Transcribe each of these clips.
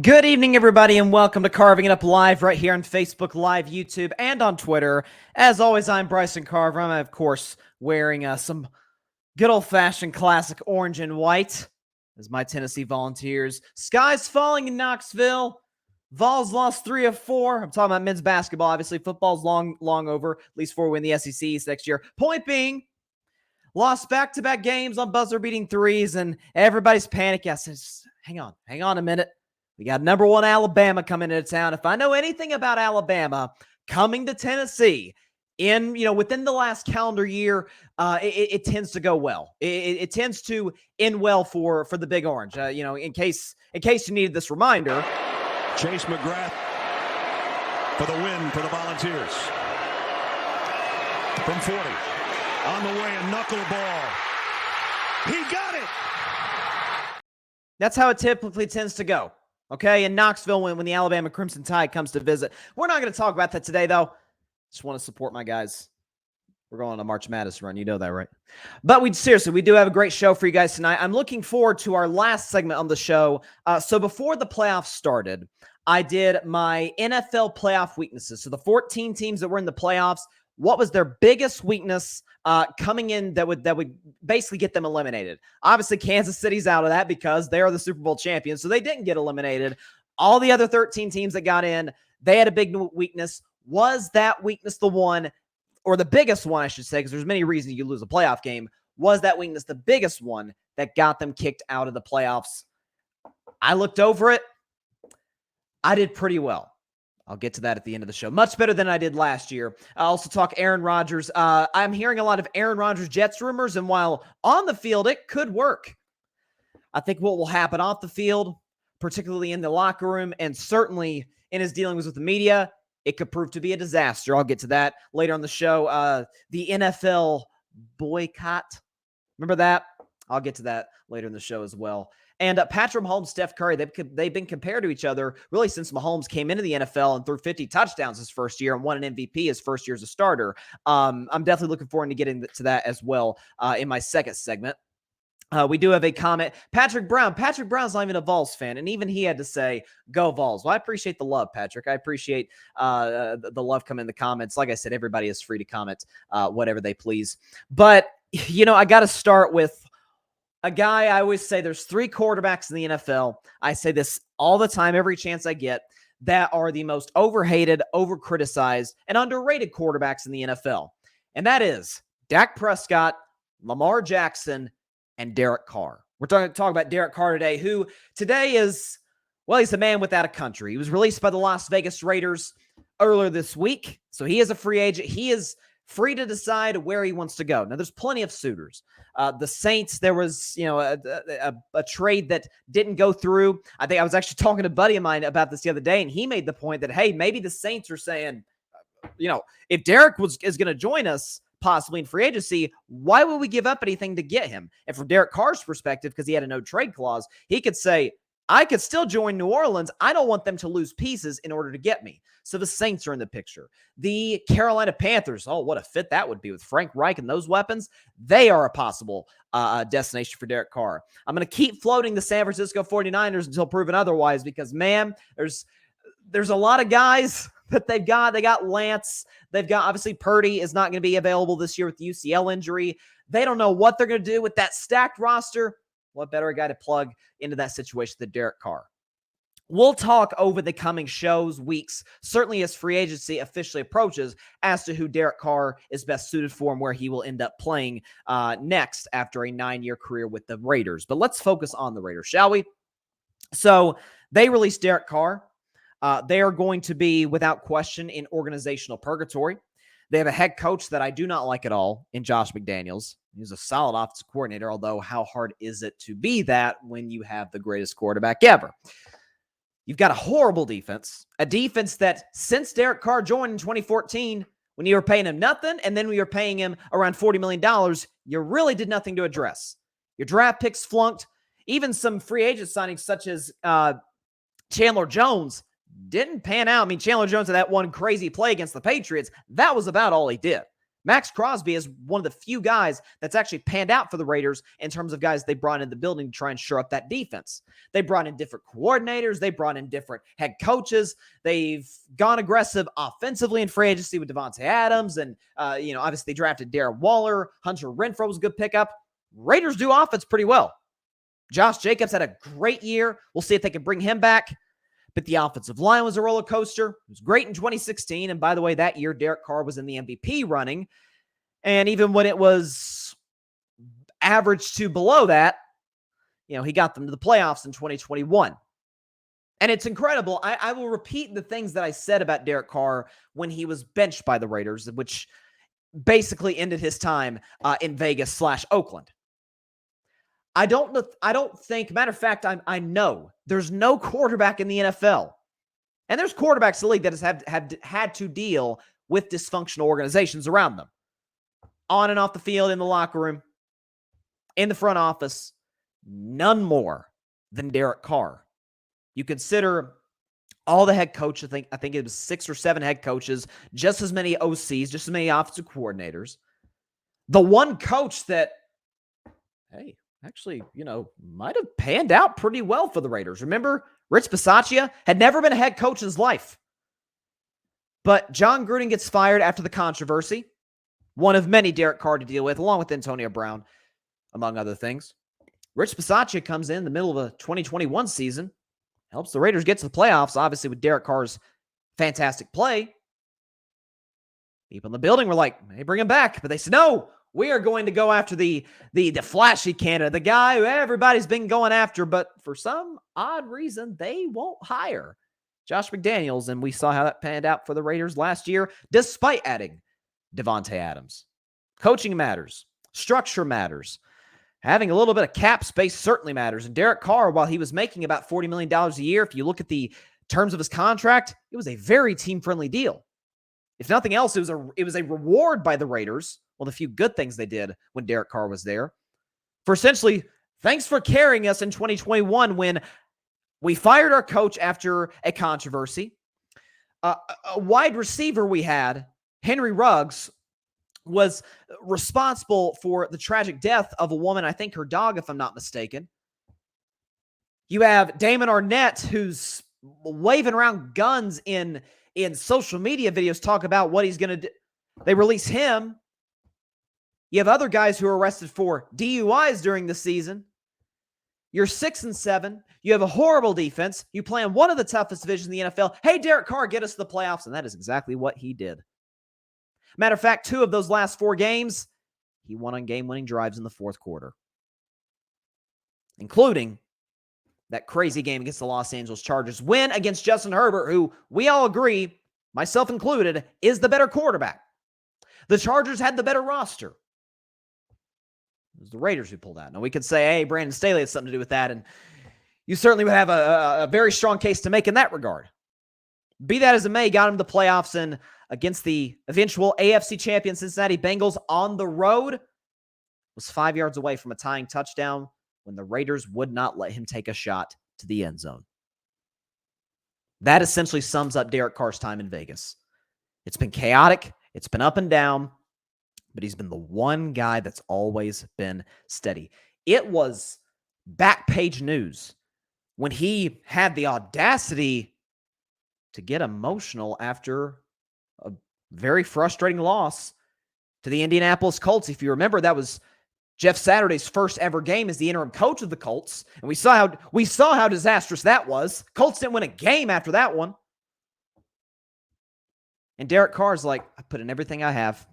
Good evening, everybody, and welcome to Carving It Up Live right here on Facebook Live, YouTube, and on Twitter. As always, I'm Bryson Carver. I'm, of course, wearing some good old-fashioned classic orange and white as my Tennessee Volunteers. Skies falling in Knoxville. Vols lost 3 of 4. I'm talking about men's basketball. Obviously, football's long over, at least for win the SEC East next year. Point being, lost back-to-back games on buzzer-beating threes, and everybody's panicking. I said, hang on a minute. We got number 1 Alabama coming into town. If I know anything about Alabama coming to Tennessee within the last calendar year, it tends to go well. It tends to end well for the Big Orange. In case you needed this reminder. Chase McGrath for the win for the Volunteers. From 40. On the way, a knuckleball. He got it! That's how it typically tends to go. Okay, in Knoxville when the Alabama Crimson Tide comes to visit. We're not going to talk about that today, though. Just want to support my guys. We're going on a March Madness run. You know that, right? But we do have a great show for you guys tonight. I'm looking forward to our last segment on the show. So before the playoffs started, I did my NFL playoff weaknesses. So the 14 teams that were in the playoffs, what was their biggest weakness coming in that would basically get them eliminated? Obviously, Kansas City's out of that because they are the Super Bowl champions, so they didn't get eliminated. All the other 13 teams that got in, they had a big weakness. Was that weakness the one, or the biggest one, I should say, because there's many reasons you lose a playoff game. Was that weakness the biggest one that got them kicked out of the playoffs? I looked over it. I did pretty well. I'll get to that at the end of the show. Much better than I did last year. I'll also talk Aaron Rodgers. I'm hearing a lot of Aaron Rodgers Jets rumors, and while on the field, it could work. I think what will happen off the field, particularly in the locker room, and certainly in his dealings with the media, it could prove to be a disaster. I'll get to that later on the show. The NFL boycott. Remember that? I'll get to that later in the show as well. And Patrick Mahomes, Steph Curry, they've been compared to each other really since Mahomes came into the NFL and threw 50 touchdowns his first year and won an MVP his first year as a starter. I'm definitely looking forward to getting to that as well in my second segment. We do have a comment. Patrick Brown's not even a Vols fan, and even he had to say, go Vols. Well, I appreciate the love, Patrick. I appreciate the love coming in the comments. Like I said, everybody is free to comment whatever they please. But, I got to start with a guy. I always say there's 3 quarterbacks in the NFL. I say this all the time, every chance I get, that are the most overhated, overcriticized, and underrated quarterbacks in the NFL. And that is Dak Prescott, Lamar Jackson, and Derek Carr. We're talking about Derek Carr today, who today is, well, he's a man without a country. He was released by the Las Vegas Raiders earlier this week. So he is a free agent. He is free to decide where he wants to go. Now, there's plenty of suitors. The Saints, there was, a trade that didn't go through. I think I was actually talking to a buddy of mine about this the other day, and he made the point that, hey, maybe the Saints are saying, if Derek is going to join us possibly in free agency, why would we give up anything to get him? And from Derek Carr's perspective, because he had a no trade clause, he could say, I could still join New Orleans. I don't want them to lose pieces in order to get me. So the Saints are in the picture. The Carolina Panthers, oh, what a fit that would be with Frank Reich and those weapons. They are a possible destination for Derek Carr. I'm going to keep floating the San Francisco 49ers until proven otherwise because, man, there's a lot of guys that they've got. They got Lance. They've got, obviously, Purdy is not going to be available this year with the UCL injury. They don't know what they're going to do with that stacked roster. What better a guy to plug into that situation than Derek Carr? We'll talk over the coming shows, weeks, certainly as free agency officially approaches, as to who Derek Carr is best suited for and where he will end up playing next after a 9-year career with the Raiders. But let's focus on the Raiders, shall we? So they released Derek Carr. They are going to be, without question, in organizational purgatory. They have a head coach that I do not like at all in Josh McDaniels. He's a solid offensive coordinator, although how hard is it to be that when you have the greatest quarterback ever? You've got a horrible defense, a defense that since Derek Carr joined in 2014, when you were paying him nothing, and then when you were paying him around $40 million, you really did nothing to address. Your draft picks flunked. Even some free agent signings such as Chandler Jones didn't pan out. I mean, Chandler Jones had that one crazy play against the Patriots. That was about all he did. Max Crosby is one of the few guys that's actually panned out for the Raiders in terms of guys they brought in the building to try and shore up that defense. They brought in different coordinators. They brought in different head coaches. They've gone aggressive offensively in free agency with Devontae Adams. And, obviously they drafted Darren Waller. Hunter Renfrow was a good pickup. Raiders do offense pretty well. Josh Jacobs had a great year. We'll see if they can bring him back. But the offensive line was a roller coaster. It was great in 2016. And by the way, that year, Derek Carr was in the MVP running. And even when it was average to below that, he got them to the playoffs in 2021. And it's incredible. I will repeat the things that I said about Derek Carr when he was benched by the Raiders, which basically ended his time in Vegas/Oakland. I don't think, matter of fact, I know there's no quarterback in the NFL. And there's quarterbacks in the league that have had to deal with dysfunctional organizations around them. On and off the field, in the locker room, in the front office. None more than Derek Carr. You consider all the head coaches, I think it was 6 or 7 head coaches, just as many OCs, just as many offensive coordinators. The one coach that, actually, might have panned out pretty well for the Raiders. Remember, Rich Bisaccia had never been a head coach in his life. But John Gruden gets fired after the controversy. One of many Derek Carr to deal with, along with Antonio Brown, among other things. Rich Bisaccia comes in the middle of the 2021 season, helps the Raiders get to the playoffs, obviously with Derek Carr's fantastic play. People in the building were like, hey, bring him back. But they said, no, we are going to go after the flashy candidate, the guy who everybody's been going after, but for some odd reason, they won't hire Josh McDaniels. And we saw how that panned out for the Raiders last year, despite adding Devontae Adams. Coaching matters. Structure matters. Having a little bit of cap space certainly matters. And Derek Carr, while he was making about $40 million a year, if you look at the terms of his contract, it was a very team-friendly deal. If nothing else, it was a reward by the Raiders, well, the few good things they did when Derek Carr was there, for essentially, thanks for carrying us in 2021 when we fired our coach after a controversy. A wide receiver we had, Henry Ruggs, was responsible for the tragic death of a woman, I think her dog, if I'm not mistaken. You have Damon Arnett, who's waving around guns in social media videos, talk about what he's going to do. They release him. You have other guys who are arrested for DUIs during the season. You're 6-7. You have a horrible defense. You play in one of the toughest divisions in the NFL. Hey, Derek Carr, get us to the playoffs. And that is exactly what he did. Matter of fact, 2 of those last 4 games, he won on game-winning drives in the fourth quarter, including that crazy game against the Los Angeles Chargers. Win against Justin Herbert, who we all agree, myself included, is the better quarterback. The Chargers had the better roster. It was the Raiders who pulled out. Now, we could say, hey, Brandon Staley had something to do with that, and you certainly would have a very strong case to make in that regard. Be that as it may, got him to the playoffs, and against the eventual AFC champion Cincinnati Bengals on the road, was 5 yards away from a tying touchdown when the Raiders would not let him take a shot to the end zone. That essentially sums up Derek Carr's time in Vegas. It's been chaotic. It's been up and down, but he's been the one guy that's always been steady. It was back page news when he had the audacity to get emotional after a very frustrating loss to the Indianapolis Colts. If you remember, that was Jeff Saturday's first ever game as the interim coach of the Colts. And we saw how disastrous that was. Colts didn't win a game after that one. And Derek Carr's like, I put in everything I have.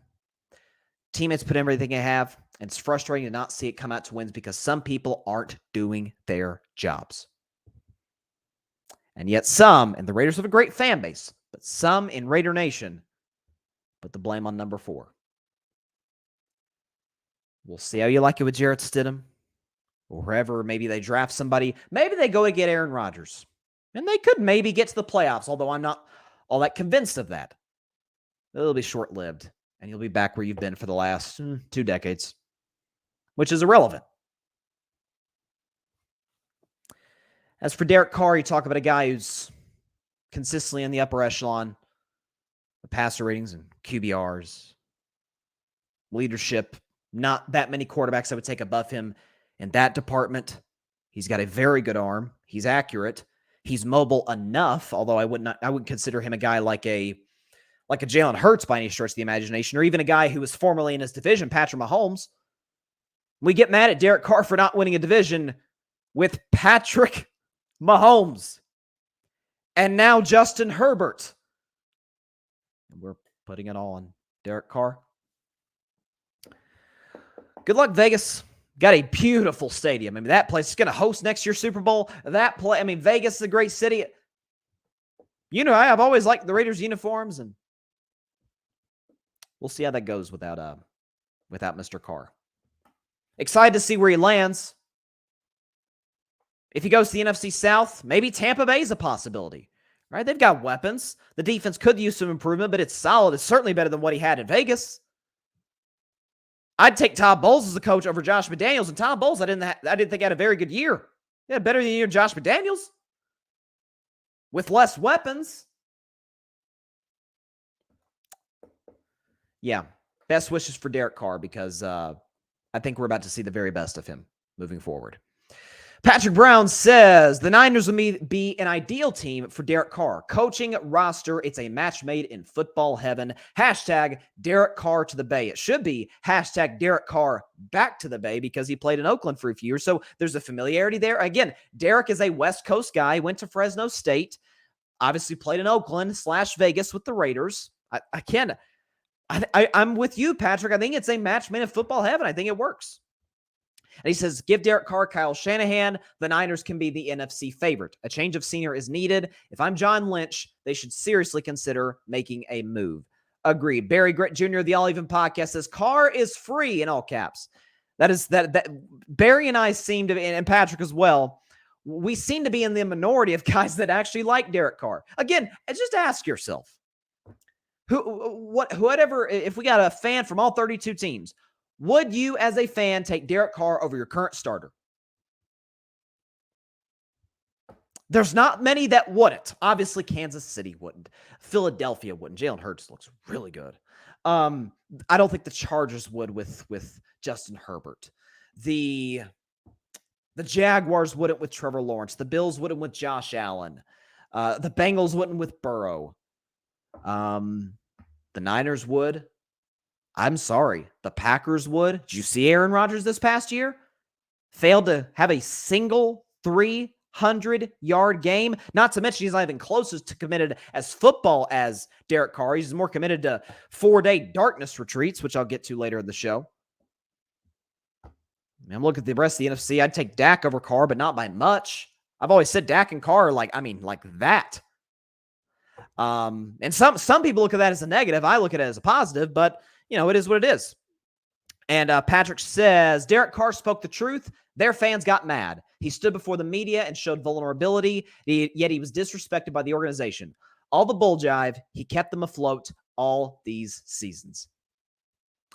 Teammates put in everything I have. And it's frustrating to not see it come out to wins because some people aren't doing their jobs. And yet some, and the Raiders have a great fan base, but some in Raider Nation put the blame on number 4. We'll see how you like it with Jarrett Stidham or wherever. Maybe they draft somebody. Maybe they go to get Aaron Rodgers. And they could maybe get to the playoffs, although I'm not all that convinced of that. It'll be short-lived, and you'll be back where you've been for the last 2 decades, which is irrelevant. As for Derek Carr, you talk about a guy who's consistently in the upper echelon of passer ratings and QBRs. leadership. Not that many quarterbacks I would take above him in that department. He's got a very good arm. He's accurate. He's mobile enough, although I wouldn't consider him a guy like a Jalen Hurts by any stretch of the imagination, or even a guy who was formerly in his division, Patrick Mahomes. We get mad at Derek Carr for not winning a division with Patrick Mahomes and now Justin Herbert. And we're putting it all on Derek Carr. Good luck, Vegas. Got a beautiful stadium. I mean, that place is going to host next year's Super Bowl. Vegas is a great city. You know, I've always liked the Raiders uniforms, and we'll see how that goes without Mr. Carr. Excited to see where he lands. If he goes to the NFC South, maybe Tampa Bay is a possibility, right? They've got weapons. The defense could use some improvement, but it's solid. It's certainly better than what he had in Vegas. I'd take Todd Bowles as a coach over Josh McDaniels, and Todd Bowles I didn't think had a very good year. Yeah, better than you, Josh McDaniels, with less weapons. Yeah, best wishes for Derek Carr because I think we're about to see the very best of him moving forward. Patrick Brown says, the Niners will be an ideal team for Derek Carr. Coaching roster, it's a match made in football heaven. Hashtag Derek Carr to the Bay. It should be hashtag Derek Carr back to the Bay because he played in Oakland for a few years. So there's a familiarity there. Again, Derek is a West Coast guy, went to Fresno State, obviously played in Oakland / Vegas with the Raiders. I'm with you, Patrick. I think it's a match made in football heaven. I think it works. And he says, give Derek Carr Kyle Shanahan. The Niners can be the NFC favorite. A change of scenery is needed. If I'm John Lynch, they should seriously consider making a move. Agreed. Barry Grit Jr. of the All Even podcast says, Carr is free in all caps. That Barry and I seem to be, and Patrick as well, we seem to be in the minority of guys that actually like Derek Carr. Again, just ask yourself, whatever, if we got a fan from all 32 teams, would you, as a fan, take Derek Carr over your current starter? There's not many that wouldn't. Obviously, Kansas City wouldn't. Philadelphia wouldn't. Jalen Hurts looks really good. I don't think the Chargers would with Justin Herbert. The Jaguars wouldn't with Trevor Lawrence. The Bills wouldn't with Josh Allen. The Bengals wouldn't with Burrow. The Niners would. I'm sorry. The Packers would. Did you see Aaron Rodgers this past year? Failed to have a single 300-yard game. Not to mention he's not even close to committed as football as Derek Carr. He's more committed to 4-day darkness retreats, which I'll get to later in the show. I'm looking at the rest of the NFC. I'd take Dak over Carr, but not by much. I've always said Dak and Carr like that. And some people look at that as a negative. I look at it as a positive, but it is what it is. And Patrick says, Derek Carr spoke the truth. Their fans got mad. He stood before the media and showed vulnerability, yet he was disrespected by the organization. All the bull jive, he kept them afloat all these seasons.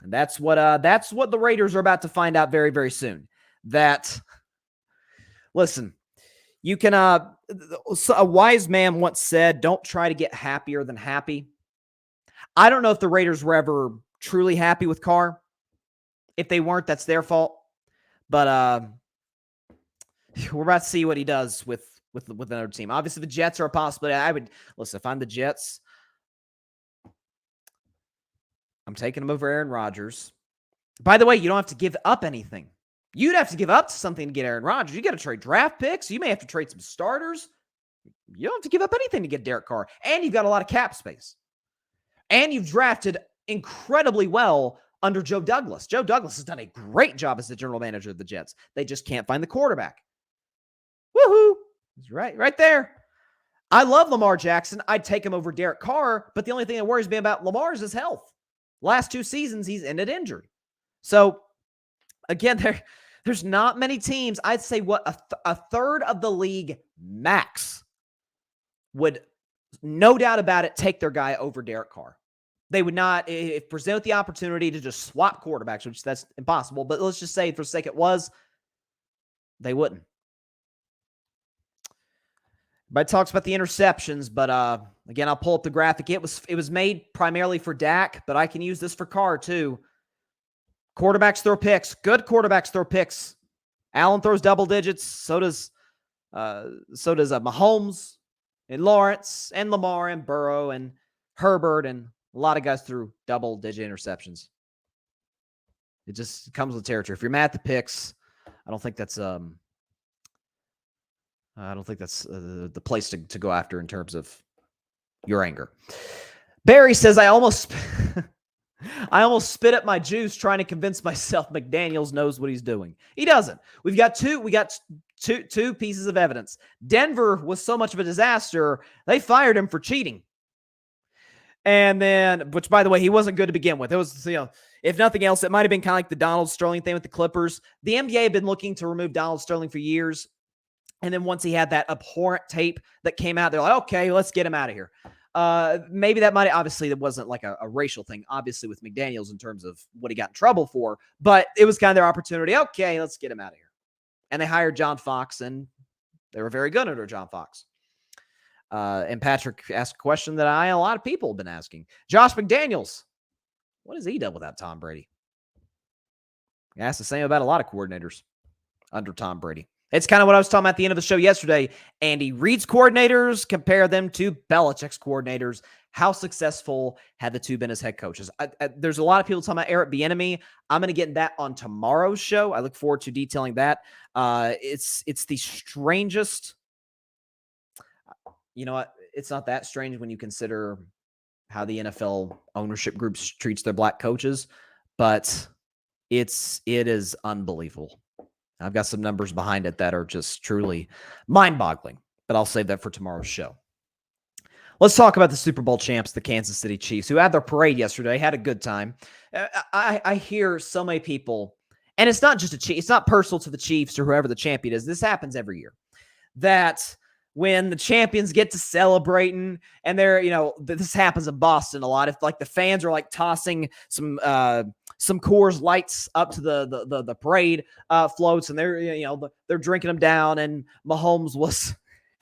And that's what the Raiders are about to find out very, very soon. Listen, you can, a wise man once said, don't try to get happier than happy. I don't know if the Raiders were ever truly happy with Carr. If they weren't, that's their fault. But we're about to see what he does with another team. Obviously, the Jets are a possibility. If I'm the Jets, I'm taking him over Aaron Rodgers. By the way, you don't have to give up anything. You'd have to give up something to get Aaron Rodgers. You got to trade draft picks. You may have to trade some starters. You don't have to give up anything to get Derek Carr. And you've got a lot of cap space. And you've drafted incredibly well under Joe Douglas. Joe Douglas has done a great job as the general manager of the Jets. They just can't find the quarterback. Woohoo! He's right there. I love Lamar Jackson. I'd take him over Derek Carr, but the only thing that worries me about Lamar is his health. Last 2 seasons, he's ended injured. So, again, there's not many teams. I'd say a third of the league max would, no doubt about it, take their guy over Derek Carr. They would not, if presented the opportunity to just swap quarterbacks, which that's impossible, but let's just say for the sake it was, they wouldn't. Everybody talks about the interceptions, but again, I'll pull up the graphic. It was made primarily for Dak, but I can use this for Carr too. Quarterbacks throw picks. Good quarterbacks throw picks. Allen throws double digits. So does Mahomes and Lawrence and Lamar and Burrow and Herbert, and a lot of guys threw double-digit interceptions. It just comes with territory. If you're mad at the picks, I don't think that's the place to go after in terms of your anger. Barry says, I almost spit up my juice trying to convince myself McDaniels knows what he's doing. He doesn't. We got two pieces of evidence. Denver was so much of a disaster, they fired him for cheating. And then, which by the way, he wasn't good to begin with. It was, if nothing else, it might have been kind of like the Donald Sterling thing with the Clippers. The NBA had been looking to remove Donald Sterling for years. And then once he had that abhorrent tape that came out, they're like, okay, let's get him out of here. Maybe that might, obviously, it wasn't like a racial thing, obviously, with McDaniels in terms of what he got in trouble for, but it was kind of their opportunity. Okay, let's get him out of here. And they hired John Fox, and they were very good under John Fox. And Patrick asked a question that a lot of people have been asking. Josh McDaniels, what has he done without Tom Brady? I asked the same about a lot of coordinators under Tom Brady. It's kind of what I was talking about at the end of the show yesterday. Andy Reid's coordinators, compare them to Belichick's coordinators. How successful had the two been as head coaches? There's a lot of people talking about Eric Bieniemy. I'm going to get that on tomorrow's show. I look forward to detailing that. It's the strangest. You know what? It's not that strange when you consider how the NFL ownership group treats their black coaches, but it is unbelievable. I've got some numbers behind it that are just truly mind-boggling, but I'll save that for tomorrow's show. Let's talk about the Super Bowl champs, the Kansas City Chiefs, who had their parade yesterday, had a good time. I hear so many people, and it's not just it's not personal to the Chiefs or whoever the champion is. This happens every year, that when the champions get to celebrating, and this happens in Boston a lot. If like the fans are like tossing some Coors Lights up to the parade floats, and they're drinking them down, and Mahomes was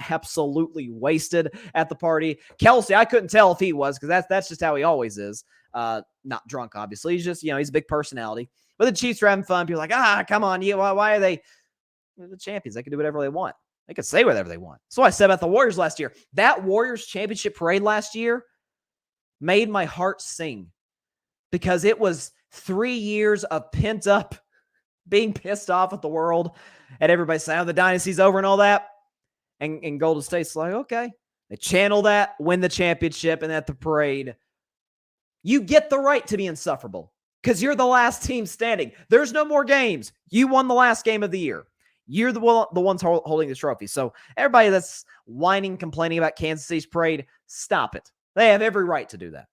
absolutely wasted at the party. Kelsey, I couldn't tell if he was, because that's just how he always is. Not drunk, obviously. He's just he's a big personality. But the Chiefs are having fun. People are like, come on, why are they the champions? They can do whatever they want. They can say whatever they want. That's what I said about the Warriors last year. That Warriors championship parade last year made my heart sing, because it was 3 years of pent up being pissed off at the world and everybody saying, oh, the dynasty's over and all that. And Golden State's like, okay. They channel that, win the championship, and at the parade, you get the right to be insufferable because you're the last team standing. There's no more games. You won the last game of the year. You're the ones holding the trophy. So everybody that's whining, complaining about Kansas City's parade, stop it. They have every right to do that.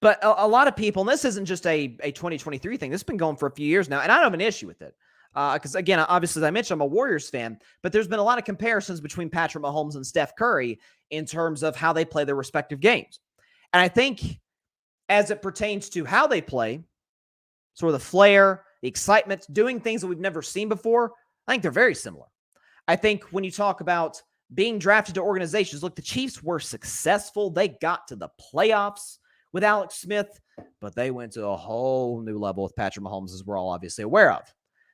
But a lot of people, and this isn't just a 2023 thing. This has been going for a few years now, and I don't have an issue with it. Because, again, obviously, as I mentioned, I'm a Warriors fan, but there's been a lot of comparisons between Patrick Mahomes and Steph Curry in terms of how they play their respective games. And I think as it pertains to how they play, sort of the flair, the excitement, doing things that we've never seen before, I think they're very similar. I think when you talk about being drafted to organizations, look, the Chiefs were successful. They got to the playoffs with Alex Smith, but they went to a whole new level with Patrick Mahomes, as we're all obviously aware of.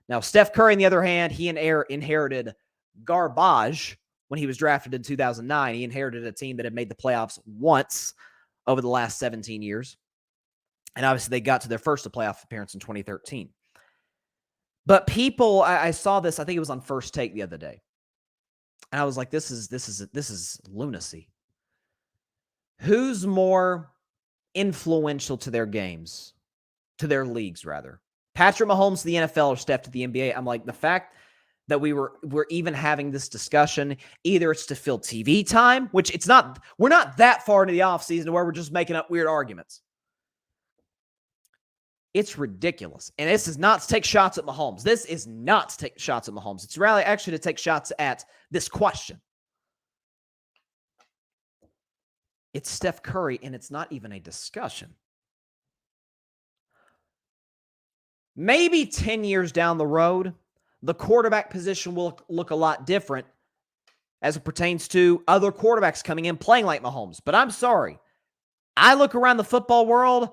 Now, Steph Curry, on the other hand, he inherited garbage when he was drafted in 2009. He inherited a team that had made the playoffs once over the last 17 years. And obviously, they got to their first playoff appearance in 2013. But people, I saw this, I think it was on First Take the other day. And I was like, this is lunacy. Who's more influential to their games, to their leagues, rather? Patrick Mahomes to the NFL or Steph to the NBA? I'm like, the fact that we're even having this discussion, either it's to fill TV time, which we're not that far into the offseason where we're just making up weird arguments. It's ridiculous. And this is not to take shots at Mahomes. This is not to take shots at Mahomes. It's really actually to take shots at this question. It's Steph Curry, and it's not even a discussion. Maybe 10 years down the road, the quarterback position will look a lot different as it pertains to other quarterbacks coming in playing like Mahomes. But I'm sorry. I look around the football world,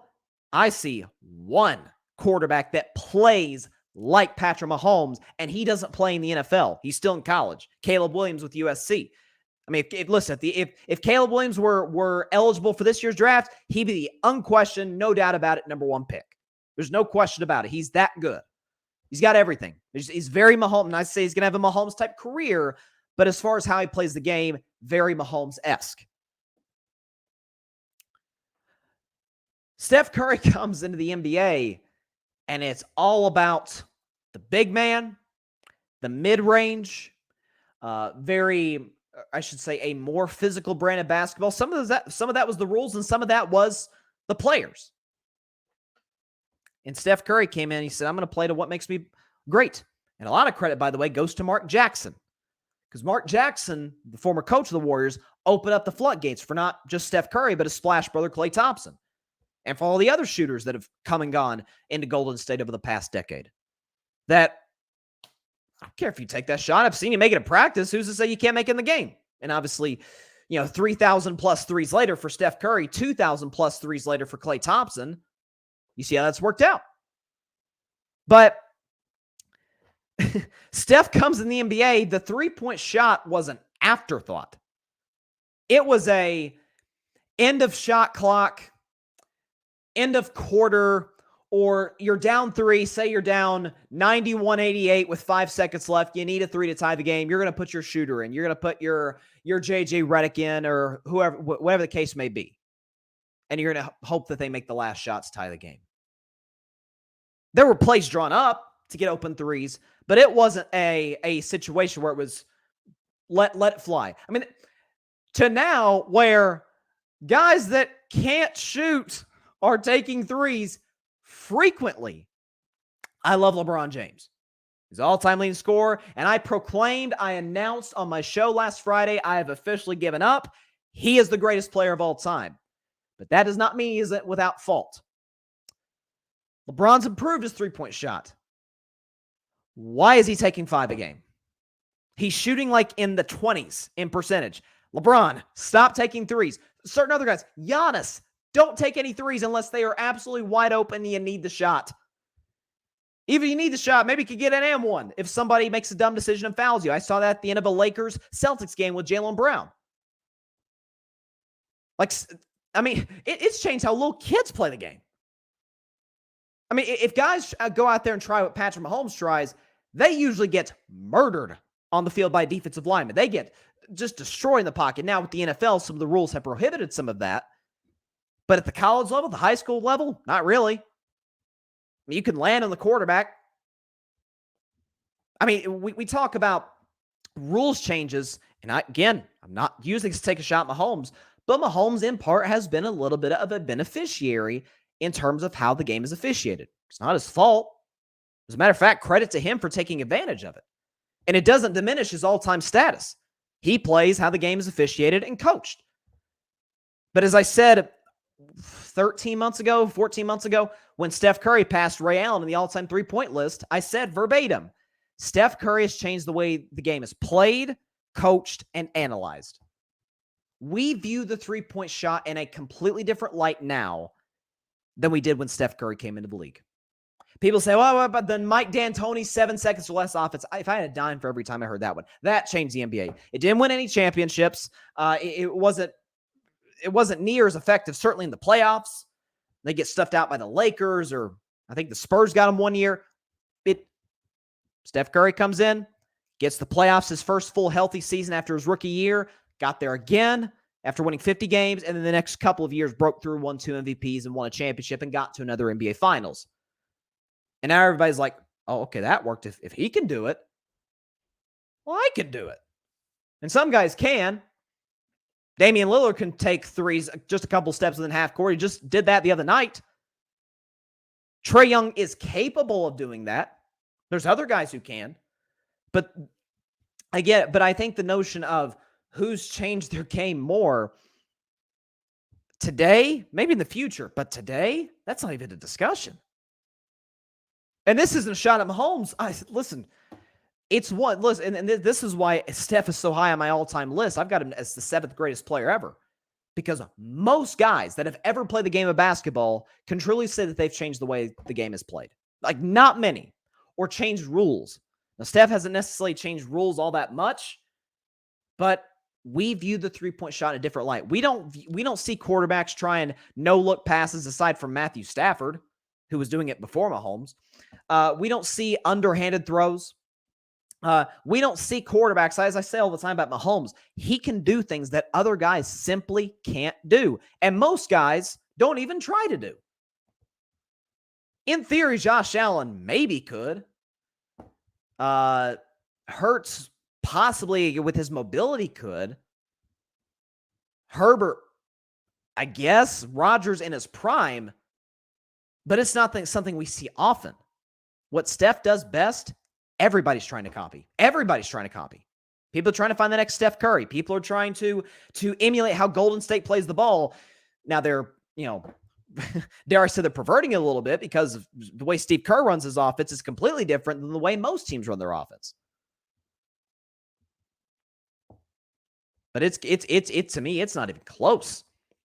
I see one quarterback that plays like Patrick Mahomes, and he doesn't play in the NFL. He's still in college. Caleb Williams with USC. I mean, if Caleb Williams were eligible for this year's draft, he'd be the unquestioned, no doubt about it, number one pick. There's no question about it. He's that good. He's got everything. He's very Mahomes. And I say he's going to have a Mahomes-type career, but as far as how he plays the game, very Mahomes-esque. Steph Curry comes into the NBA, and it's all about the big man, the mid-range, I should say, a more physical brand of basketball. Some of that was the rules, and some of that was the players. And Steph Curry came in, he said, I'm going to play to what makes me great. And a lot of credit, by the way, goes to Mark Jackson. Because Mark Jackson, the former coach of the Warriors, opened up the floodgates for not just Steph Curry, but his splash brother, Klay Thompson. And for all the other shooters that have come and gone into Golden State over the past decade. That, I don't care if you take that shot. I've seen you make it in practice. Who's to say you can't make it in the game? And obviously, 3,000 plus threes later for Steph Curry, 2,000 plus threes later for Klay Thompson. You see how that's worked out. But Steph comes in the NBA, the three-point shot was an afterthought. It was a end of shot clock, end of quarter, or you're down three, say you're down 91-88 with 5 seconds left. You need a three to tie the game. You're going to put your shooter in. You're going to put your JJ Redick in, or whatever the case may be. And you're going to hope that they make the last shots tie the game. There were plays drawn up to get open threes, but it wasn't a situation where it was let it fly. I mean, to now where guys that can't shoot are taking threes frequently. I love LeBron James. He's all-time leading scorer, and I announced on my show last Friday, I have officially given up. He is the greatest player of all time. But that does not mean he isn't without fault. LeBron's improved his three-point shot. Why is he taking 5 a game? He's shooting like in the 20s in percentage. LeBron, stop taking threes. Certain other guys, Giannis, don't take any threes unless they are absolutely wide open and you need the shot. Even if you need the shot, maybe you could get an and one if somebody makes a dumb decision and fouls you. I saw that at the end of a Lakers-Celtics game with Jaylen Brown. It's changed how little kids play the game. I mean, if guys go out there and try what Patrick Mahomes tries, they usually get murdered on the field by a defensive lineman. They get just destroyed in the pocket. Now, with the NFL, some of the rules have prohibited some of that. But at the college level, the high school level, not really. I mean, you can land on the quarterback. I mean, we talk about rules changes, and I'm not using this to take a shot at Mahomes, but Mahomes, in part, has been a little bit of a beneficiary in terms of how the game is officiated. It's not his fault. As a matter of fact, credit to him for taking advantage of it. And it doesn't diminish his all-time status. He plays how the game is officiated and coached. But as I said 14 months ago, when Steph Curry passed Ray Allen in the all-time three-point list, I said verbatim, Steph Curry has changed the way the game is played, coached, and analyzed. We view the three-point shot in a completely different light now than we did when Steph Curry came into the league. People say, well, but then Mike D'Antoni's 7 seconds or less offense. If I had a dime for every time I heard that one, that changed the NBA. It didn't win any championships. It wasn't near as effective, certainly in the playoffs. They get stuffed out by the Lakers, or I think the Spurs got them one year. Steph Curry comes in, gets the playoffs his first full healthy season after his rookie year, got there again after winning 50 games, and then the next couple of years broke through, won 2 MVPs, and won a championship, and got to another NBA Finals. And now everybody's like, oh, okay, that worked. If he can do it, well, I can do it. And some guys can. Damian Lillard can take threes just a couple steps within half court. He just did that the other night. Trae Young is capable of doing that. There's other guys who can. But I get it. But I think the notion of who's changed their game more today, maybe in the future, but today, that's not even a discussion. And this isn't a shot at Mahomes. It's one. Listen, and this is why Steph is so high on my all-time list. I've got him as the 7th greatest player ever. because most guys that have ever played the game of basketball can truly say that they've changed the way the game is played. Like, not many, or changed rules. Now, Steph hasn't necessarily changed rules all that much, but we view the three-point shot in a different light. We don't see quarterbacks trying no-look passes aside from Matthew Stafford, who was doing it before Mahomes. We don't see underhanded throws. We don't see quarterbacks, as I say all the time about Mahomes, he can do things that other guys simply can't do. And most guys don't even try to do. In theory, Josh Allen maybe could. Hurts possibly with his mobility could. Herbert, I guess. Rodgers in his prime. But it's not something we see often. What Steph does best, everybody's trying to copy. Everybody's trying to copy. People are trying to find the next Steph Curry. People are trying to emulate how Golden State plays the ball. Now they're, dare I say they're perverting it a little bit, because the way Steve Kerr runs his offense is completely different than the way most teams run their offense. But it's to me, it's not even close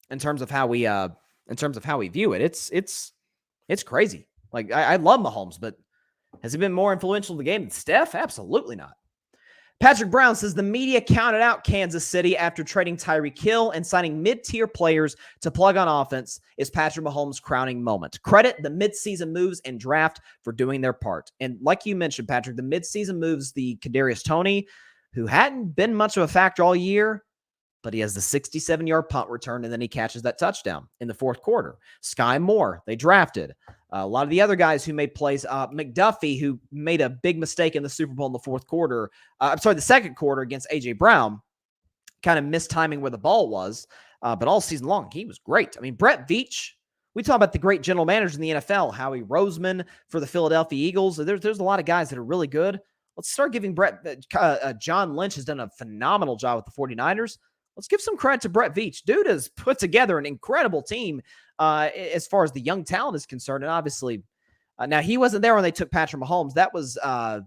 in terms of how we view it. It's crazy. Like, I love Mahomes, but has he been more influential in the game than Steph? Absolutely not. Patrick Brown says the media counted out Kansas City after trading Tyreek Hill and signing mid-tier players to plug on offense is Patrick Mahomes' crowning moment. Credit the mid-season moves and draft for doing their part. And like you mentioned, Patrick, the mid-season moves, the Kadarius Toney, who hadn't been much of a factor all year, but he has the 67-yard punt return, and then he catches that touchdown in the fourth quarter. Sky Moore, they drafted. A lot of the other guys who made plays, McDuffie, who made a big mistake in the Super Bowl in the fourth quarter. The second quarter against A.J. Brown, kind of mistiming where the ball was. But all season long, he was great. I mean, Brett Veach, we talk about the great general managers in the NFL, Howie Roseman for the Philadelphia Eagles. There's a lot of guys that are really good. Let's start giving John Lynch has done a phenomenal job with the 49ers. Let's give some credit to Brett Veach. Dude has put together an incredible team as far as the young talent is concerned. And obviously, now he wasn't there when they took Patrick Mahomes. That was, I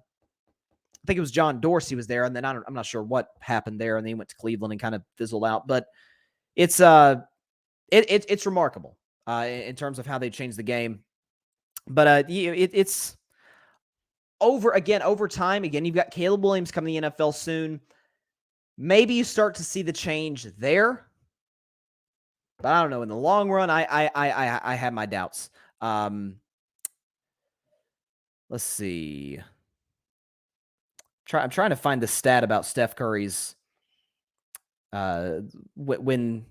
think it was John Dorsey was there. And then I'm not sure what happened there. And then he went to Cleveland and kind of fizzled out. But it's remarkable in terms of how they changed the game. But it's over time. Again, you've got Caleb Williams coming to the NFL soon. Maybe you start to see the change there, but I don't know. In the long run, I have my doubts. Let's see. I'm trying to find the stat about Steph Curry's when.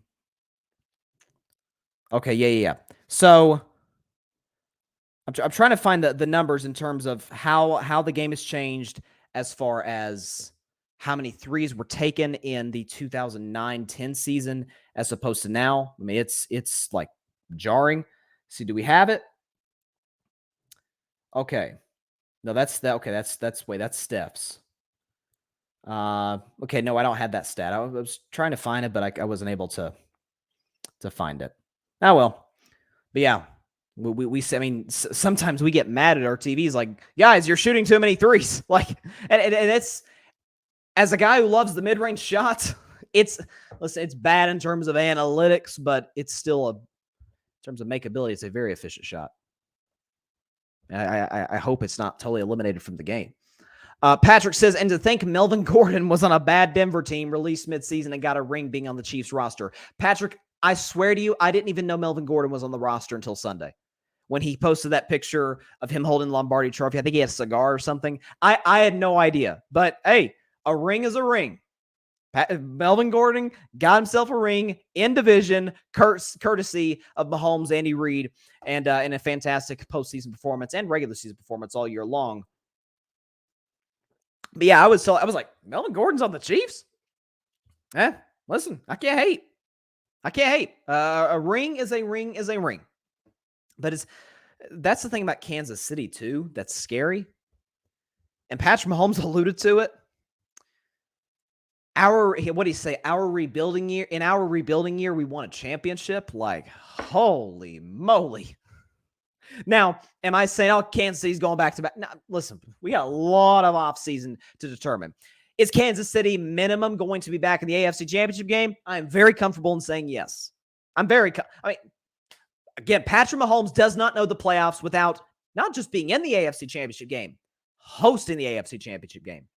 Okay, yeah. So I'm trying to find the numbers in terms of how the game has changed as far as how many threes were taken in the 2009-10 season as opposed to now. I mean, it's like jarring. See, do we have it? Okay. No, that's Steph's. Okay, no, I don't have that stat. I was trying to find it, but I wasn't able to find it. Oh well. But yeah, sometimes we get mad at our TVs like, guys, you're shooting too many threes. Like, and it's, as a guy who loves the mid-range shot, it's bad in terms of analytics, but it's still in terms of makeability, it's a very efficient shot. I hope it's not totally eliminated from the game. Patrick says, and to think Melvin Gordon was on a bad Denver team, released midseason and got a ring being on the Chiefs roster. Patrick, I swear to you, I didn't even know Melvin Gordon was on the roster until Sunday when he posted that picture of him holding the Lombardi Trophy. I think he had a cigar or something. I had no idea, but hey, a ring is a ring. Melvin Gordon got himself a ring in division, courtesy of Mahomes, Andy Reid, and in a fantastic postseason performance and regular season performance all year long. But yeah, I was like, Melvin Gordon's on the Chiefs? Listen, I can't hate. A ring is a ring is a ring. But that's the thing about Kansas City too. That's scary. And Patrick Mahomes alluded to it. Our rebuilding year, we won a championship. Like, holy moly. Now, am I saying, Kansas City's going back to back? No, listen, we got a lot of offseason to determine. Is Kansas City minimum going to be back in the AFC Championship game? I'm very comfortable in saying yes. Again, Patrick Mahomes does not know the playoffs without not just being in the AFC Championship game, hosting the AFC Championship game.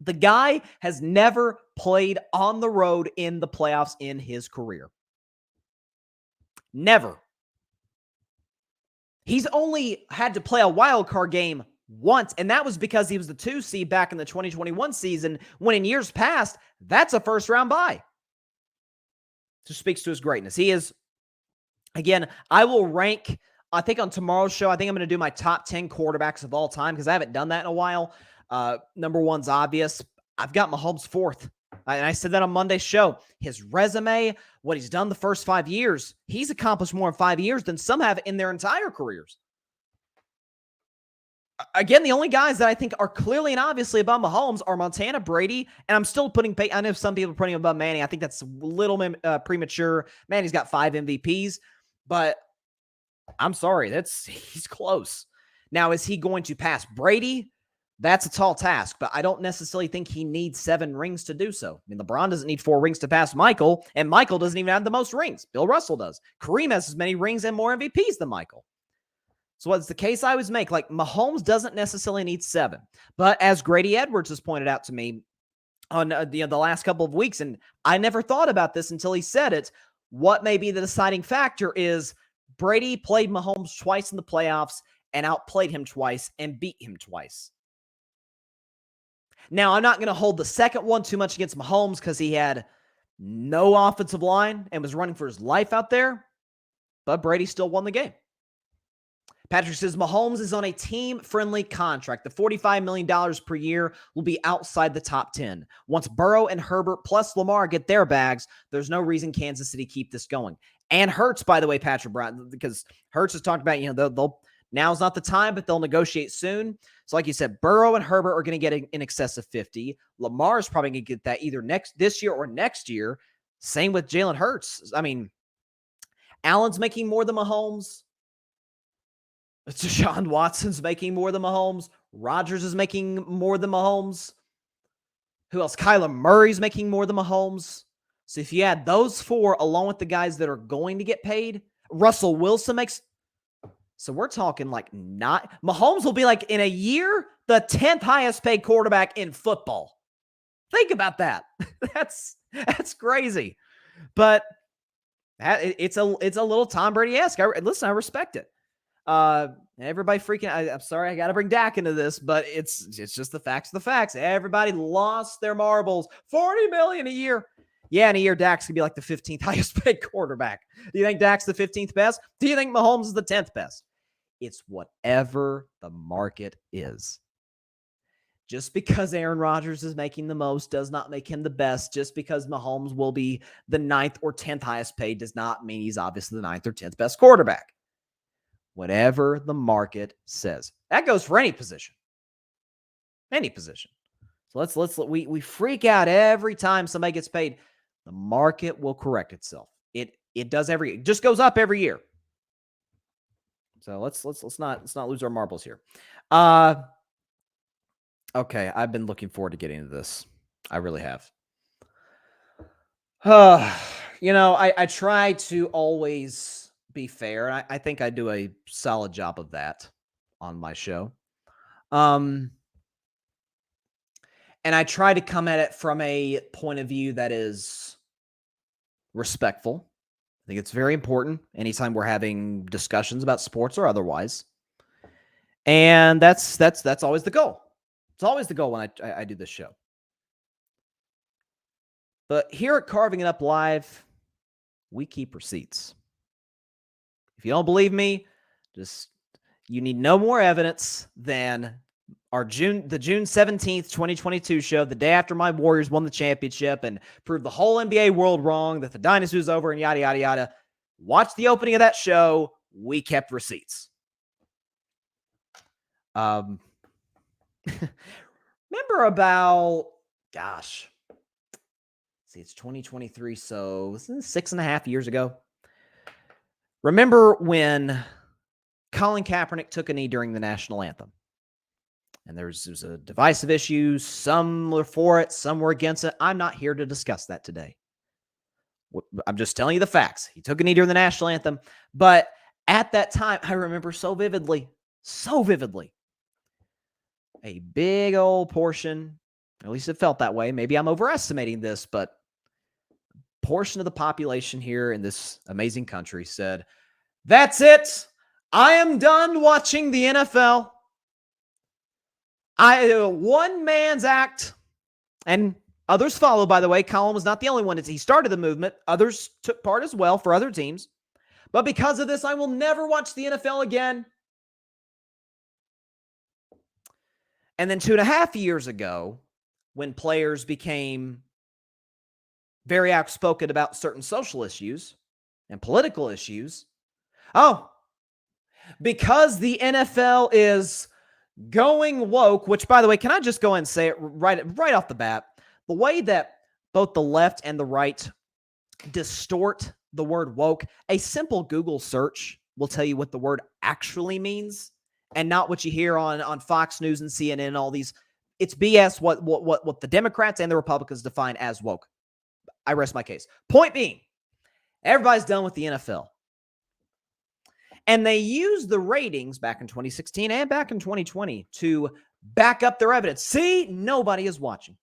The guy has never played on the road in the playoffs in his career. Never. He's only had to play a wild card game once, and that was because he was the 2 seed back in the 2021 season, when in years past, that's a first-round bye. Just speaks to his greatness. He is, again, I will rank, I think on tomorrow's show, I think I'm going to do my top 10 quarterbacks of all time, because I haven't done that in a while. Number one's obvious. I've got Mahomes 4th. And I said that on Monday's show. His resume, what he's done the first 5 years, he's accomplished more in 5 years than some have in their entire careers. Again, the only guys that I think are clearly and obviously above Mahomes are Montana, Brady, and I'm still putting, I know some people are putting him above Manning. I think that's a little premature. Manny's got 5 MVPs, but I'm sorry, he's close. Now, is he going to pass Brady? That's a tall task, but I don't necessarily think he needs 7 rings to do so. I mean, LeBron doesn't need 4 rings to pass Michael, and Michael doesn't even have the most rings. Bill Russell does. Kareem has as many rings and more MVPs than Michael. So what's the case I always make? Like, Mahomes doesn't necessarily need 7, but as Grady Edwards has pointed out to me on the last couple of weeks, and I never thought about this until he said it, what may be the deciding factor is Brady played Mahomes twice in the playoffs and outplayed him twice and beat him twice. Now, I'm not going to hold the second one too much against Mahomes because he had no offensive line and was running for his life out there, but Brady still won the game. Patrick says Mahomes is on a team-friendly contract. The $45 million per year will be outside the top 10. Once Burrow and Herbert plus Lamar get their bags, there's no reason Kansas City keep this going. And Hurts, by the way, Patrick Brown, because Hurts has talked about, they'll now's not the time, but they'll negotiate soon. So like you said, Burrow and Herbert are going to get in excess of 50. Lamar is probably going to get that either this year or next year. Same with Jalen Hurts. I mean, Allen's making more than Mahomes. Deshaun Watson's making more than Mahomes. Rodgers is making more than Mahomes. Who else? Kyler Murray's making more than Mahomes. So if you add those 4 along with the guys that are going to get paid, Russell Wilson makes... So we're talking like Mahomes will be like in a year, the 10th highest paid quarterback in football. Think about that. That's crazy. But it's a little Tom Brady-esque. Listen, I respect it. Everybody freaking, I'm sorry, I got to bring Dak into this, but it's just the facts of the facts. Everybody lost their marbles. $40 million a year. Yeah, in a year, Dak's going to be like the 15th highest paid quarterback. Do you think Dak's the 15th best? Do you think Mahomes is the 10th best? It's whatever the market is. Just because Aaron Rodgers is making the most does not make him the best. Just because Mahomes will be the 9th or 10th highest paid does not mean he's obviously the 9th or 10th best quarterback. Whatever the market says. That goes for any position. Any position. So we freak out every time somebody gets paid. The market will correct itself. It does it just goes up every year. So let's not lose our marbles here. Okay, I've been looking forward to getting into this. I really have. I try to always be fair. I think I do a solid job of that on my show. And I try to come at it from a point of view that is respectful. I think it's very important anytime we're having discussions about sports or otherwise. And that's always the goal. It's always the goal when I do this show. But here at Carving It Up Live, we keep receipts. If you don't believe me, you need no more evidence than the June 17th, 2022 show, the day after my Warriors won the championship and proved the whole NBA world wrong, that the dynasty was over and yada, yada, yada. Watch the opening of that show. We kept receipts. Remember about, it's 2023, so 6.5 years ago. Remember when Colin Kaepernick took a knee during the national anthem? And there's a divisive issue. Some were for it, some were against it. I'm not here to discuss that today. I'm just telling you the facts. He took a knee during the national anthem. But at that time, I remember so vividly, a big old portion, at least it felt that way. Maybe I'm overestimating this, but portion of the population here in this amazing country said, "That's it. I am done watching the NFL. One man's act." And others followed, by the way. Colin was not the only one. He started the movement. Others took part as well for other teams. But because of this, I will never watch the NFL again. And then 2.5 years ago, when players became very outspoken about certain social issues and political issues, because the NFL is going woke, which, by the way, can I just go and say it right off the bat? The way that both the left and the right distort the word woke, a simple Google search will tell you what the word actually means, and not what you hear on Fox News and CNN and all these. It's BS what the Democrats and the Republicans define as woke. I rest my case. Point being, everybody's done with the NFL. And they used the ratings back in 2016 and back in 2020 to back up their evidence. See, nobody is watching.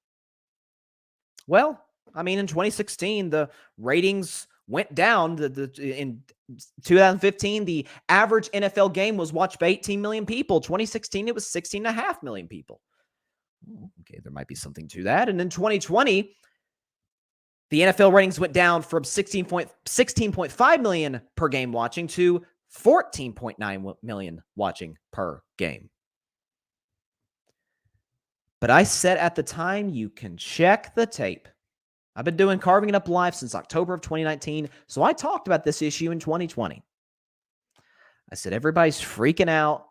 Well, I mean, in 2016, the ratings went down. In 2015, the average NFL game was watched by 18 million people. 2016, it was 16.5 million people. Okay, there might be something to that. And in 2020, the NFL ratings went down from 16.5 million per game watching to 14.9 million watching per game. But I said at the time, you can check the tape. I've been doing Carving It Up Live since October of 2019, so I talked about this issue in 2020. I said, everybody's freaking out.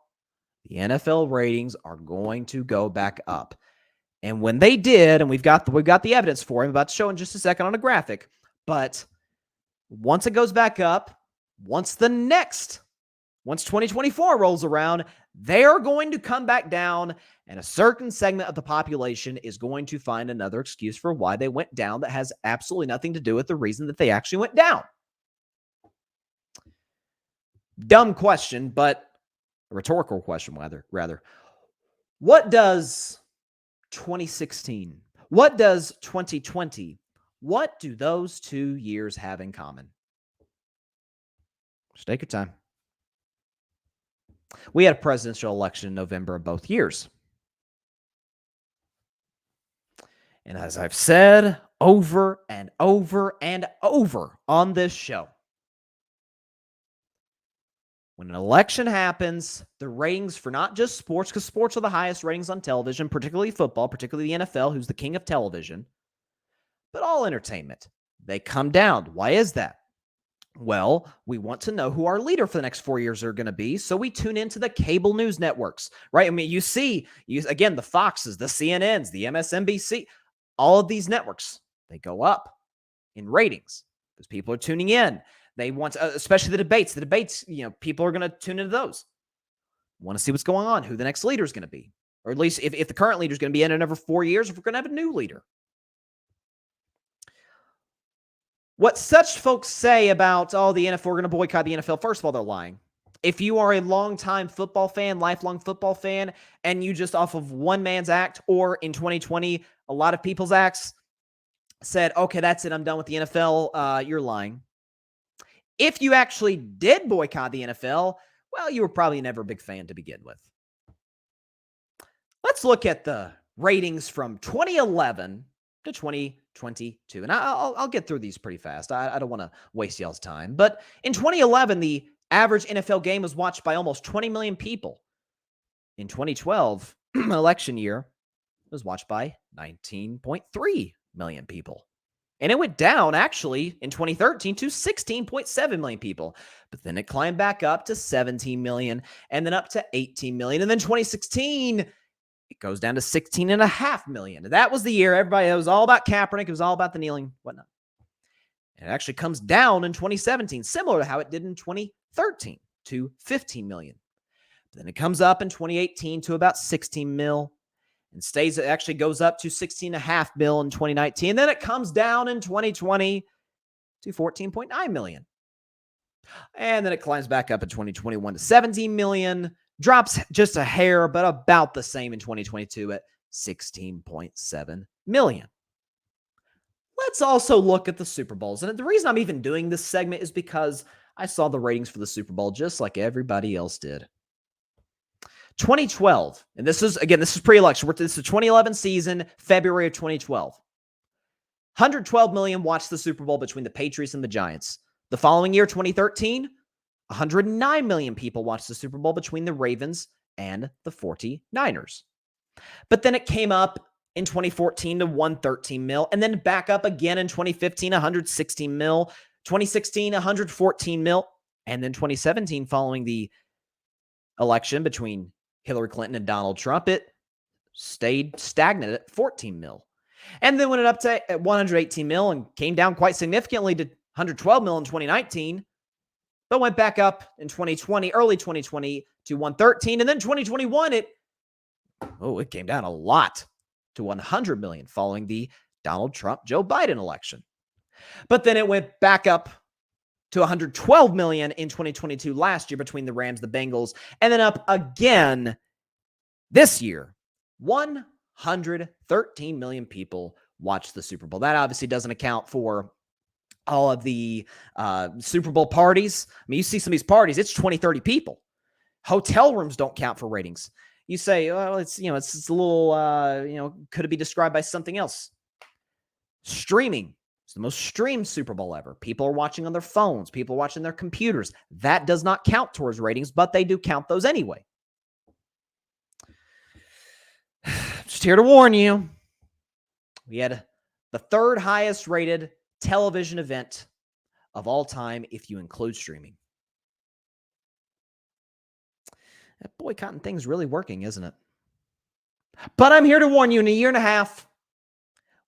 The NFL ratings are going to go back up. And when they did, and we've got the evidence for it, I'm about to show in just a second on a graphic, but once it goes back up, once 2024 rolls around, they are going to come back down, and a certain segment of the population is going to find another excuse for why they went down that has absolutely nothing to do with the reason that they actually went down. Dumb question, but a rhetorical question, rather. What does 2016, what does 2020, what do those 2 years have in common? Just take your time. We had a presidential election in November of both years. And as I've said over and over and over on this show, when an election happens, the ratings for not just sports, because sports are the highest ratings on television, particularly football, particularly the NFL, who's the king of television, but all entertainment, they come down. Why is that? Well, we want to know who our leader for the next 4 years are going to be, so we tune into the cable news networks, right? I mean, you see, again, the Foxes, the CNNs, the MSNBC, all of these networks, they go up in ratings because people are tuning in. They want, especially the debates. The debates, people are going to tune into those. Want to see what's going on, who the next leader is going to be, or at least if the current leader is going to be in another 4 years, if we're going to have a new leader. What such folks say about, the NFL, we're going to boycott the NFL, first of all, they're lying. If you are a longtime football fan, lifelong football fan, and you just off of one man's act, or in 2020, a lot of people's acts said, okay, that's it, I'm done with the NFL, you're lying. If you actually did boycott the NFL, well, you were probably never a big fan to begin with. Let's look at the ratings from 2011 to 2022. And I'll get through these pretty fast. I don't want to waste y'all's time. But in 2011, the average NFL game was watched by almost 20 million people. In 2012, election year, it was watched by 19.3 million people. And it went down, actually, in 2013 to 16.7 million people. But then it climbed back up to 17 million and then up to 18 million. And then 2016, it goes down to 16.5 million. That was the year it was all about Kaepernick. It was all about the kneeling, whatnot. And it actually comes down in 2017, similar to how it did in 2013 to 15 million. Then it comes up in 2018 to about 16 mil and stays, it actually goes up to 16.5 mil in 2019. Then it comes down in 2020 to 14.9 million. And then it climbs back up in 2021 to 17 million, drops just a hair, but about the same in 2022 at 16.7 million. Let's also look at the Super Bowls. And the reason I'm even doing this segment is because I saw the ratings for the Super Bowl just like everybody else did. 2012, and this is pre-election. This is the 2011 season, February of 2012. 112 million watched the Super Bowl between the Patriots and the Giants. The following year, 2013, 109 million people watched the Super Bowl between the Ravens and the 49ers. But then it came up in 2014 to 113 mil, and then back up again in 2015, 116 mil, 2016, 114 mil, and then 2017, following the election between Hillary Clinton and Donald Trump, it stayed stagnant at 14 mil. And then went up to 118 mil and came down quite significantly to 112 mil in 2019, but went back up in 2020, early 2020 to 113. And then 2021, it came down a lot to 100 million following the Donald Trump-Joe Biden election. But then it went back up to 112 million in 2022 last year between the Rams, the Bengals, and then up again this year. 113 million people watched the Super Bowl. That obviously doesn't account for all of the Super Bowl parties. I mean, you see some of these parties, it's 20, 30 people. Hotel rooms don't count for ratings. You say, well, it's a little, could it be described by something else? Streaming. It's the most streamed Super Bowl ever. People are watching on their phones. People are watching their computers. That does not count towards ratings, but they do count those anyway. Just here to warn you. We had the third highest rated television event of all time if you include streaming. That boycotting thing's really working, isn't it? But I'm here to warn you, in a year and a half,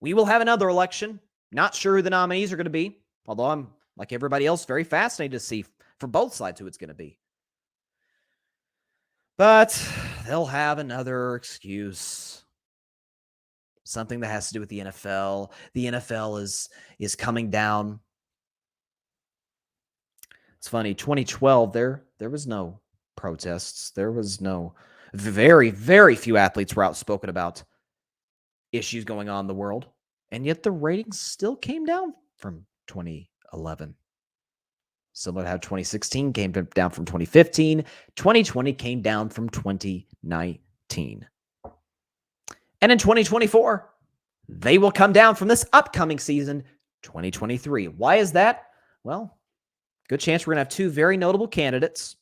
we will have another election. Not sure who the nominees are going to be, although I'm, like everybody else, very fascinated to see from both sides who it's going to be. But they'll have another excuse. Something that has to do with the NFL. The NFL is coming down. It's funny, 2012, there was no protests. There was no, very, very few athletes were outspoken about issues going on in the world. And yet the ratings still came down from 2011. Similar to how 2016 came down from 2015. 2020 came down from 2019. And in 2024, they will come down from this upcoming season, 2023. Why is that? Well, good chance we're going to have two very notable candidates.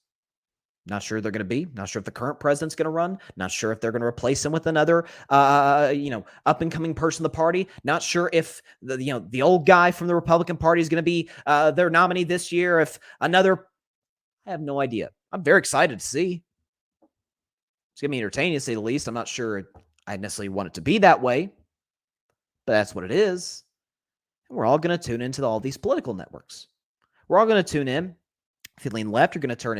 Not sure they're going to be. Not sure if the current president's going to run. Not sure if they're going to replace him with another, up-and-coming person in the party. Not sure if the old guy from the Republican Party is going to be their nominee this year. If another, I have no idea. I'm very excited to see. It's going to be entertaining, to say the least. I'm not sure I necessarily want it to be that way, but that's what it is. And we're all going to tune into all these political networks. We're all going to tune in. If you lean left, you're going to tune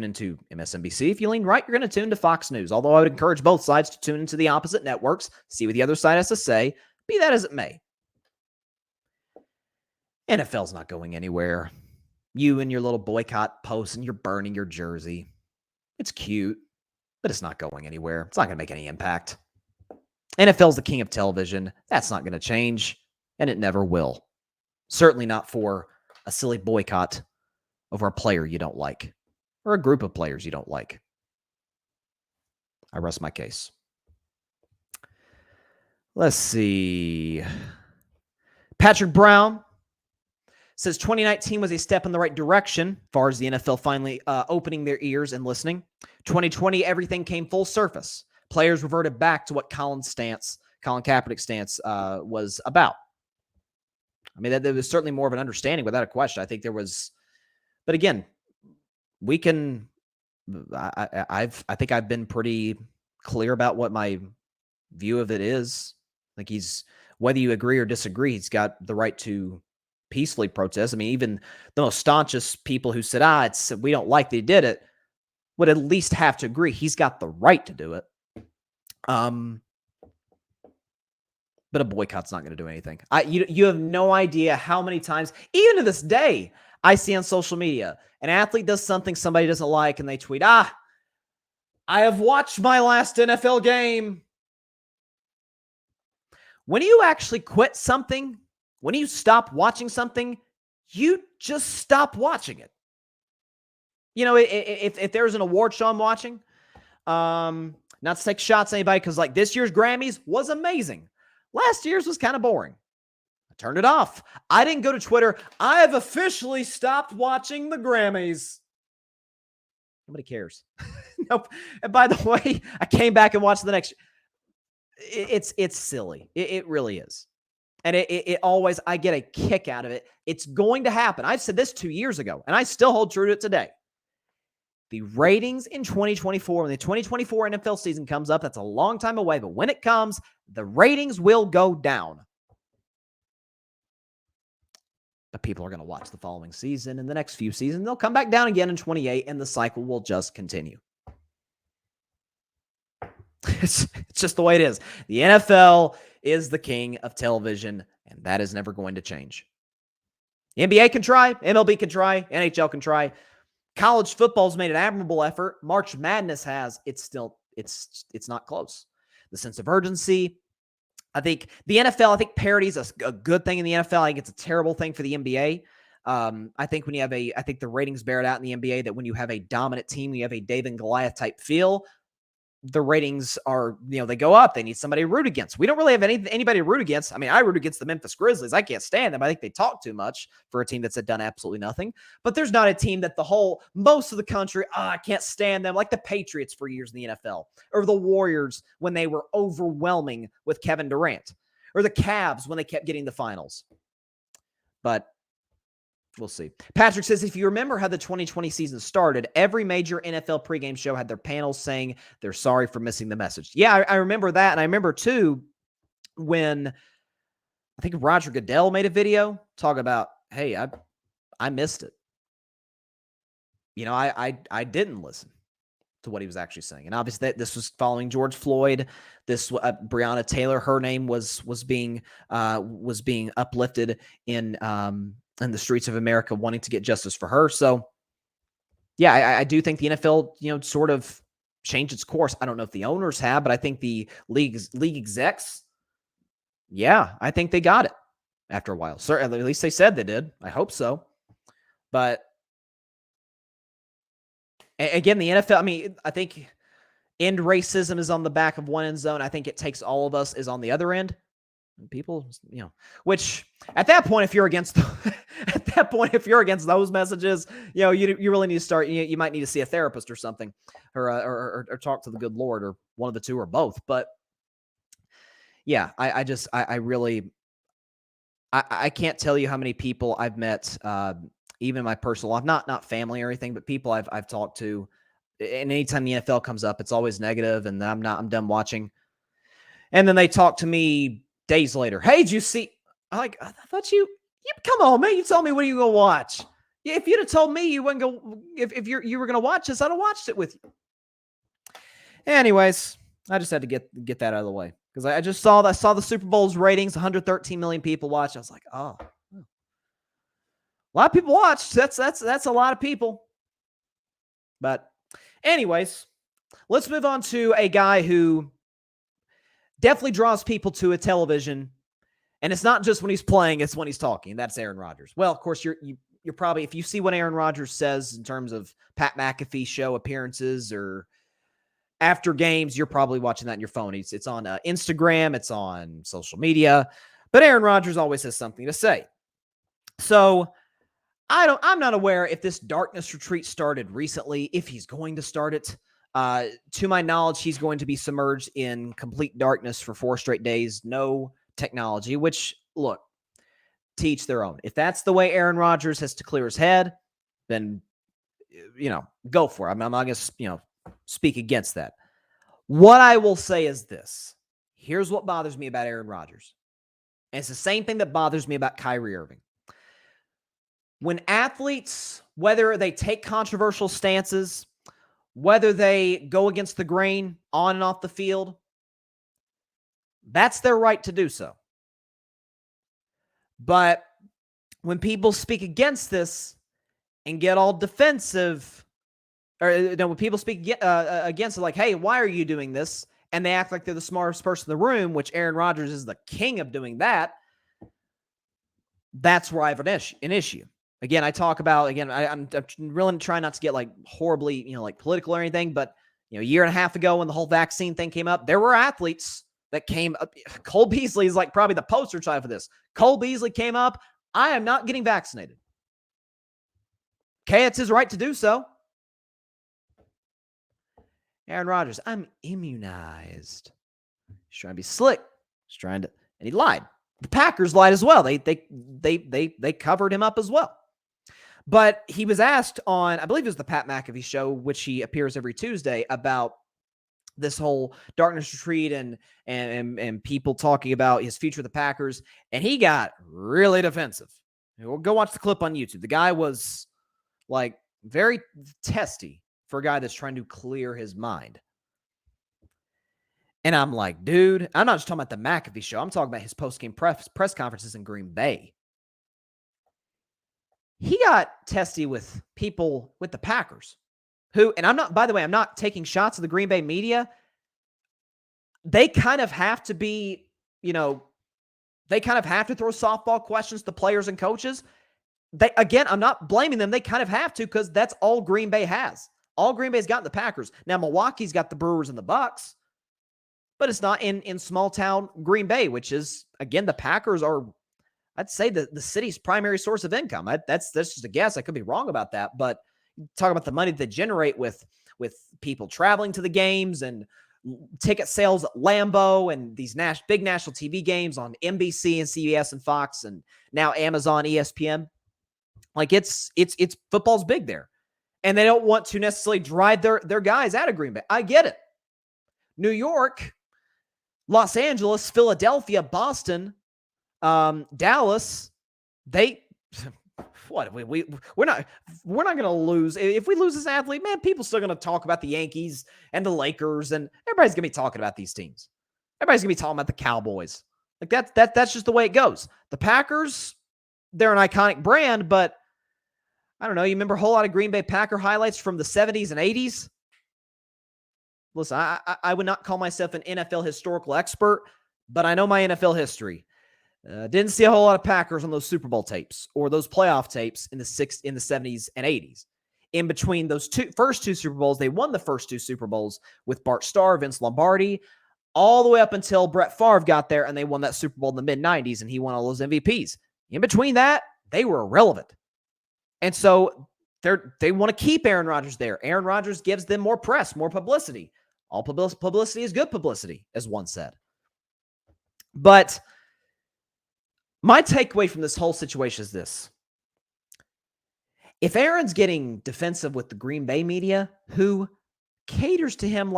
into MSNBC. If you lean right, you're going to tune to Fox News. Although I would encourage both sides to tune into the opposite networks, see what the other side has to say, be that as it may. NFL's not going anywhere. You and your little boycott posts and you're burning your jersey. It's cute, but it's not going anywhere. It's not going to make any impact. NFL's the king of television. That's not going to change, and it never will. Certainly not for a silly boycott over a player you don't like, or a group of players you don't like. I rest my case. Let's see. Patrick Brown says 2019 was a step in the right direction as far as the NFL finally opening their ears and listening. 2020, everything came full surface. Players reverted back to what Colin Kaepernick's stance was about. I mean, there was certainly more of an understanding without a question. I think there was, but again, we can, I think I've been pretty clear about what my view of it is. Like, whether you agree or disagree, he's got the right to peacefully protest. I mean, even the most staunchest people who said, we don't like they did it. would at least have to agree he's got the right to do it. But a boycott's not going to do anything. You have no idea how many times, even to this day, I see on social media, an athlete does something somebody doesn't like, and they tweet, I have watched my last NFL game. When you actually quit something, when you stop watching something, you just stop watching it. You know, if there's an award show I'm watching, not to take shots at anybody, because like this year's Grammys was amazing. Last year's was kind of boring. I turned it off. I didn't go to Twitter. I have officially stopped watching the Grammys. Nobody cares. Nope. And by the way, I came back and watched the next. It's silly. It really is. And it always, I get a kick out of it. It's going to happen. I said this 2 years ago, and I still hold true to it today. The ratings in 2024, when the 2024 NFL season comes up, that's a long time away, but when it comes, the ratings will go down. But people are going to watch the following season and the next few seasons. They'll come back down again in 28, and the cycle will just continue. It's just the way it is. The NFL is the king of television, and that is never going to change. NBA can try, MLB can try, NHL can try. College football's made an admirable effort. March Madness has. It's not close. The sense of urgency. I think the NFL, I think parity is a good thing in the NFL. I think it's a terrible thing for the NBA. I think when you have I think the ratings bear it out in the NBA that when you have a dominant team, you have a David and Goliath type feel, the ratings are, they go up. They need somebody to root against. We don't really have anybody to root against. I mean, I root against the Memphis Grizzlies. I can't stand them. I think they talk too much for a team that's done absolutely nothing. But there's not a team that most of the country, I can't stand them, like the Patriots for years in the NFL, or the Warriors when they were overwhelming with Kevin Durant, or the Cavs when they kept getting the finals. But we'll see. Patrick says, if you remember how the 2020 season started, every major NFL pregame show had their panels saying they're sorry for missing the message. Yeah, I remember that. And I remember, too, when I think Roger Goodell made a video talking about, hey, I missed it. I didn't listen to what he was actually saying. And obviously this was following George Floyd. This Breonna Taylor, her name was being uplifted in the streets of America, wanting to get justice for her. So, yeah, I do think the NFL, sort of changed its course. I don't know if the owners have, but I think the league execs, yeah, I think they got it after a while. At least they said they did. I hope so. But again, the NFL, I mean, I think end racism is on the back of one end zone. I think it takes all of us is on the other end. People, which at that point, if you're against those messages, you really need to start. You might need to see a therapist or something, or talk to the good Lord, or one of the two, or both. But yeah, I really can't tell you how many people I've met, even in my personal life, not family or anything, but people I've talked to. And anytime the NFL comes up, it's always negative, and I'm done watching. And then they talk to me days later. Hey, did you see? I'm like, I thought you come on, man. You told me what are you gonna watch? Yeah, if you'd have told me you wouldn't go, if you were gonna watch this, I'd have watched it with you. Anyways, I just had to get that out of the way, because I just saw the Super Bowl's ratings, 113 million people watched. I was like, oh, a lot of people watched. That's a lot of people. But anyways, let's move on to a guy who definitely draws people to a television, and it's not just when he's playing, it's when he's talking. That's Aaron Rodgers. Well, of course, you're probably, if you see what Aaron Rodgers says in terms of Pat McAfee show appearances or after games, you're probably watching that on your phone. It's on Instagram, it's on social media, but Aaron Rodgers always has something to say. So I'm not aware if this darkness retreat started recently, if he's going to start it. To my knowledge, he's going to be submerged in complete darkness for 4 straight days. No technology, which, look, to each their own. If that's the way Aaron Rodgers has to clear his head, then, go for it. I'm not going to, speak against that. What I will say is this. Here's what bothers me about Aaron Rodgers. And it's the same thing that bothers me about Kyrie Irving. When athletes, whether they take controversial stances, whether they go against the grain on and off the field, that's their right to do so. But when people speak against this and get all defensive, or when people speak against it, like, hey, why are you doing this? And they act like they're the smartest person in the room, which Aaron Rodgers is the king of doing that. That's where I have an issue. Again, I talk about, I'm really trying not to get like horribly, like political or anything, but a year and a half ago when the whole vaccine thing came up, there were athletes that came up. Cole Beasley is like probably the poster child for this. Cole Beasley came up. I am not getting vaccinated. Okay, it's his right to do so. Aaron Rodgers, I'm immunized. He's trying to be slick. He's trying to, and he lied. The Packers lied as well. They covered him up as well. But he was asked on, I believe it was the Pat McAfee show, which he appears every Tuesday, about this whole darkness retreat and people talking about his future with the Packers, and he got really defensive. We'll go watch the clip on YouTube. The guy was like very testy for a guy that's trying to clear his mind. And I'm like, dude, I'm not just talking about the McAfee show. I'm talking about his post-game press conferences in Green Bay. He got testy with people with the Packers who, and I'm not taking shots at the Green Bay media. They kind of have to be, they kind of have to throw softball questions to players and coaches. I'm not blaming them. They kind of have to, because that's all Green Bay has. All Green Bay's got the Packers. Now, Milwaukee's got the Brewers and the Bucks, but it's not in small town Green Bay, which is, again, the Packers are, I'd say, the city's primary source of income. That's just a guess. I could be wrong about that, but talk about the money they generate with people traveling to the games and ticket sales at Lambeau and these big national TV games on NBC and CBS and Fox and now Amazon, ESPN. Like it's football's big there. And they don't want to necessarily drive their guys out of Green Bay. I get it. New York, Los Angeles, Philadelphia, Boston, Dallas, we're not going to lose. If we lose this athlete, man, people still going to talk about the Yankees and the Lakers, and everybody's going to be talking about these teams. Everybody's going to be talking about the Cowboys. Like that's just the way it goes. The Packers, they're an iconic brand, but I don't know. You remember a whole lot of Green Bay Packer highlights from the 70s and 80s? Listen, I would not call myself an NFL historical expert, but I know my NFL history. Didn't see a whole lot of Packers on those Super Bowl tapes or those playoff tapes in the 70s and 80s. In between those first two Super Bowls, they won the first two Super Bowls with Bart Starr, Vince Lombardi, all the way up until Brett Favre got there and they won that Super Bowl in the mid-90s and he won all those MVPs. In between that, they were irrelevant. And so they want to keep Aaron Rodgers there. Aaron Rodgers gives them more press, more publicity. All publicity is good publicity, as one said. But my takeaway from this whole situation is this. If Aaron's getting defensive with the Green Bay media, who caters to him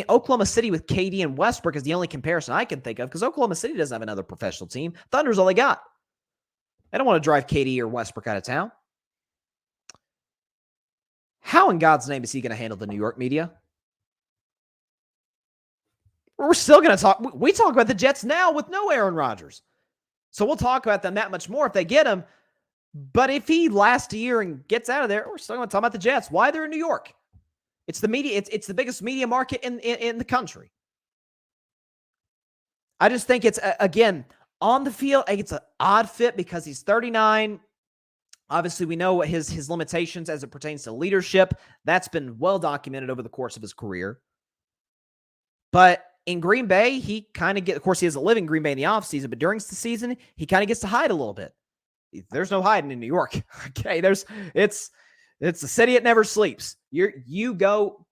Oklahoma City with KD and Westbrook is the only comparison I can think of, because Oklahoma City doesn't have another professional team. Thunder's all they got. They don't want to drive KD or Westbrook out of town. How in God's name is he going to handle the New York media? We're still going to talk. We talk about the Jets now with no Aaron Rodgers. So we'll talk about them that much more if they get him. But if he lasts a year and gets out of there, we're still going to talk about the Jets. Why they're in New York? It's the media. It's the biggest media market in the country. I just think it's, again, on the field, it's an odd fit because he's 39. Obviously, we know his limitations as it pertains to leadership. That's been well documented over the course of his career. But in Green Bay, he kind of of course, he doesn't live in Green Bay in the offseason, but during the season, he kind of gets to hide a little bit. There's no hiding in New York. Okay, it's a city that never sleeps. You go,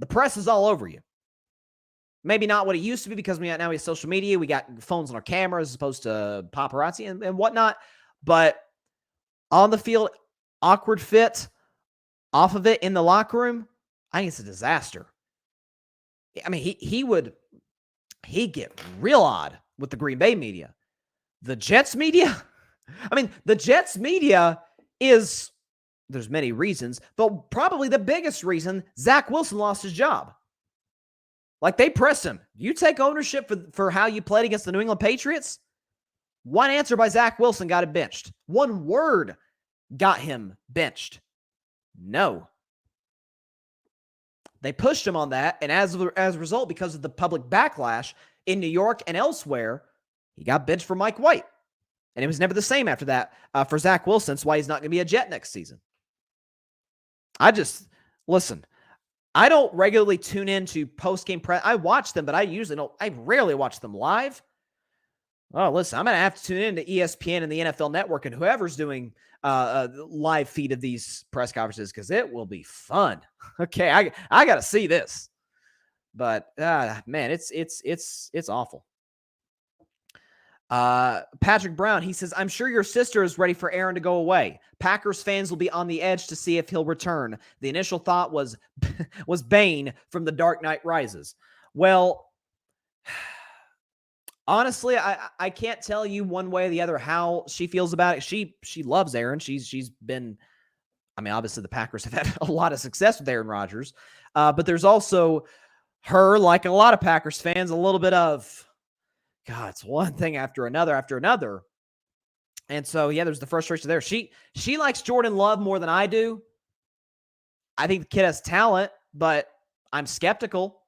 the press is all over you. Maybe not what it used to be, because now we have social media. We got phones on our cameras as opposed to paparazzi and whatnot. But on the field, awkward fit. Off of it in the locker room, I think it's a disaster. I mean, he'd get real odd with the Green Bay media. The Jets media? I mean, the Jets media is there's many reasons, but probably the biggest reason, Zach Wilson lost his job. Like, they pressed him. You take ownership for how you played against the New England Patriots? One answer by Zach Wilson got him benched. One word got him benched. No. They pushed him on that, and as a result, because of the public backlash in New York and elsewhere, he got benched for Mike White. And it was never the same after that for Zach Wilson. That's why he's not going to be a Jet next season. Listen, I don't regularly tune into post-game press. I watch them, but I rarely watch them live. Oh, listen, I'm going to have to tune in to ESPN and the NFL Network and whoever's doing a live feed of these press conferences, because it will be fun. Okay, I got to see this. But, man, it's awful. Patrick Brown, he says, I'm sure your sister is ready for Aaron to go away. Packers fans will be on the edge to see if he'll return. The initial thought was Bane from The Dark Knight Rises. Well, honestly, I can't tell you one way or the other how she feels about it. She loves Aaron. She's been, I mean, obviously the Packers have had a lot of success with Aaron Rodgers. But there's also her, like a lot of Packers fans, a little bit of, God, it's one thing after another. And so, yeah, there's the frustration there. She likes Jordan Love more than I do. I think the kid has talent, but I'm skeptical.